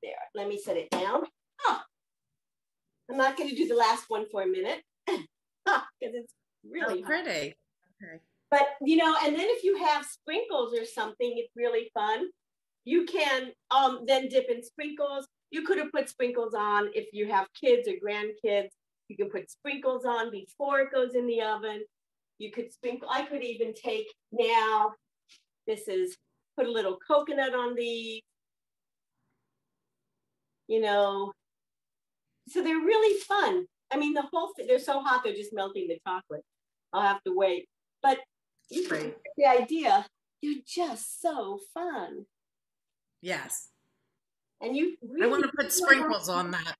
C: there, let me set it down. Oh, I'm not gonna do the last one for a minute, because it's really
A: pretty. Okay.
C: But, you know, and then if you have sprinkles or something, it's really fun. You can then dip in sprinkles. You could have put sprinkles on if you have kids or grandkids. You can put sprinkles on before it goes in the oven. You could sprinkle. I could even take now, put a little coconut on these, you know. So they're really fun. I mean, the whole thing, they're so hot, they're just melting the chocolate. I'll have to wait. But you can get the idea, you're just so fun.
A: Yes.
C: And you really,
A: I want to put sprinkles on that.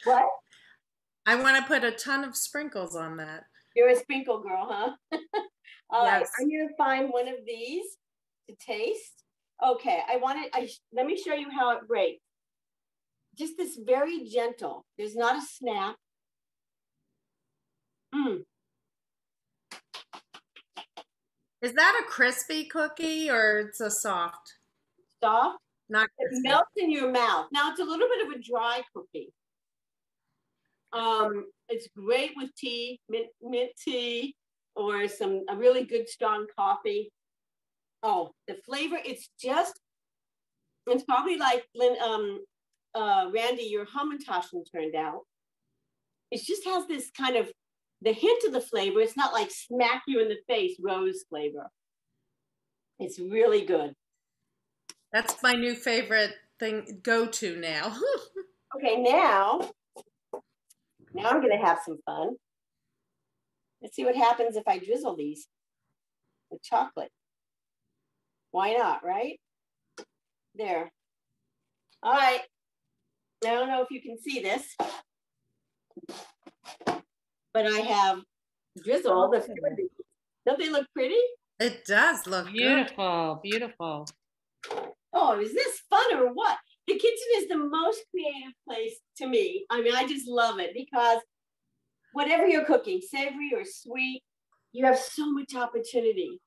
C: What?
A: I want to put a ton of sprinkles on that.
C: You're a sprinkle girl, huh? All
A: yes.
C: right, I'm going to find one of these to taste. Okay, let me show you how it breaks. Just this very gentle. There's not a snap.
A: Is that a crispy cookie or it's a soft?
C: Soft.
A: Not crispy.
C: It melts in your mouth. Now it's a little bit of a dry cookie. It's great with tea, mint tea, or a really good strong coffee. Oh, the flavor, it's probably like Randy, your Hamantashen turned out. It just has this kind of, the hint of the flavor. It's not like smack you in the face rose flavor. It's really good.
A: That's my new favorite thing, go-to now.
C: Okay, now I'm gonna have some fun. Let's see what happens if I drizzle these with chocolate. Why not, right? There. All right. I don't know if you can see this, but I have drizzled. Don't they look pretty?
A: It does look
B: beautiful, good. Beautiful.
C: Oh, is this fun or what? The kitchen is the most creative place to me. I mean, I just love it because whatever you're cooking, savory or sweet, you have so much opportunity,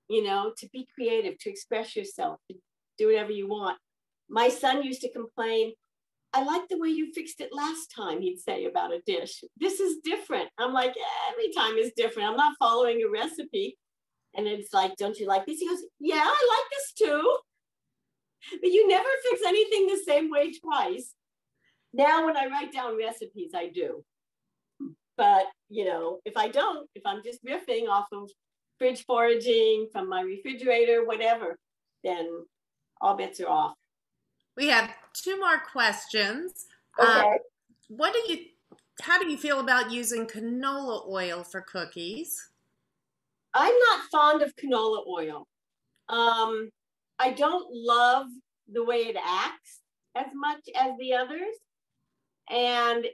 C: you know, to be creative, to express yourself, to do whatever you want. My son used to complain, I like the way you fixed it last time, he'd say about a dish. This is different. I'm like, every time is different. I'm not following a recipe. And it's like, don't you like this? He goes, yeah, I like this too. But you never fix anything the same way twice. Now, when I write down recipes, I do. But, you know, if I'm just riffing off of fridge foraging from my refrigerator, whatever, then all bets are off.
A: We have two more questions.
C: Okay.
A: How do you feel about using canola oil for cookies?
C: I'm not fond of canola oil. I don't love the way it acts as much as the others. And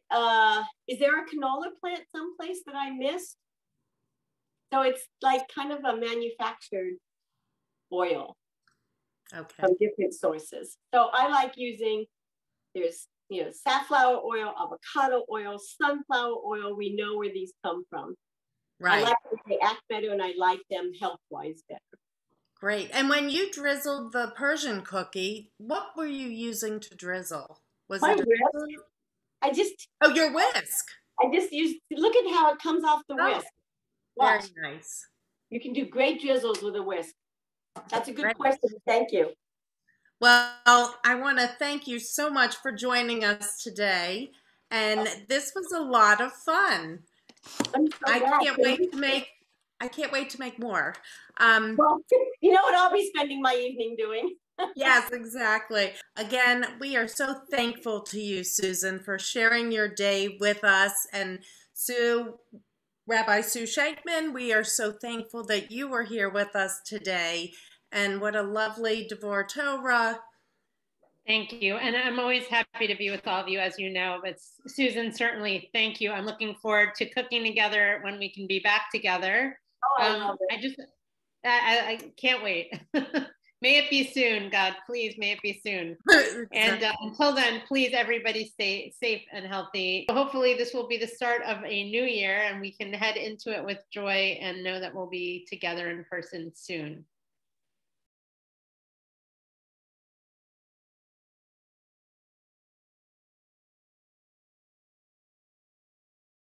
C: is there a canola plant someplace that I missed? So it's like kind of a manufactured oil from different sources. So I like using, there's, you know, safflower oil, avocado oil, sunflower oil. We know where these come from.
A: Right.
C: I like them, they act better, and I like them health-wise better.
A: Great. And when you drizzled the Persian cookie, what were you using to drizzle? Was
C: My
A: it
C: whisk.
A: Your whisk.
C: I just used, look at how it comes off the whisk. Watch.
A: Very nice.
C: You can do great drizzles with a whisk. That's a good question. Thank you.
A: Well, I want to thank you so much for joining us today. And this was a lot of fun. I can't wait to make more.
C: Well, you know what I'll be spending my evening doing.
A: Yes, exactly. Again, we are so thankful to you, Susan, for sharing your day with us. And Sue, Rabbi Sue Shankman, we are so thankful that you were here with us today. And what a lovely Devor Torah.
B: Thank you. And I'm always happy to be with all of you, as you know. But Susan, certainly, thank you. I'm looking forward to cooking together when we can be back together.
C: Oh, I love it.
B: I can't wait. May it be soon, God, please, may it be soon. And until then, please, everybody stay safe and healthy. Hopefully this will be the start of a new year and we can head into it with joy and know that we'll be together in person soon.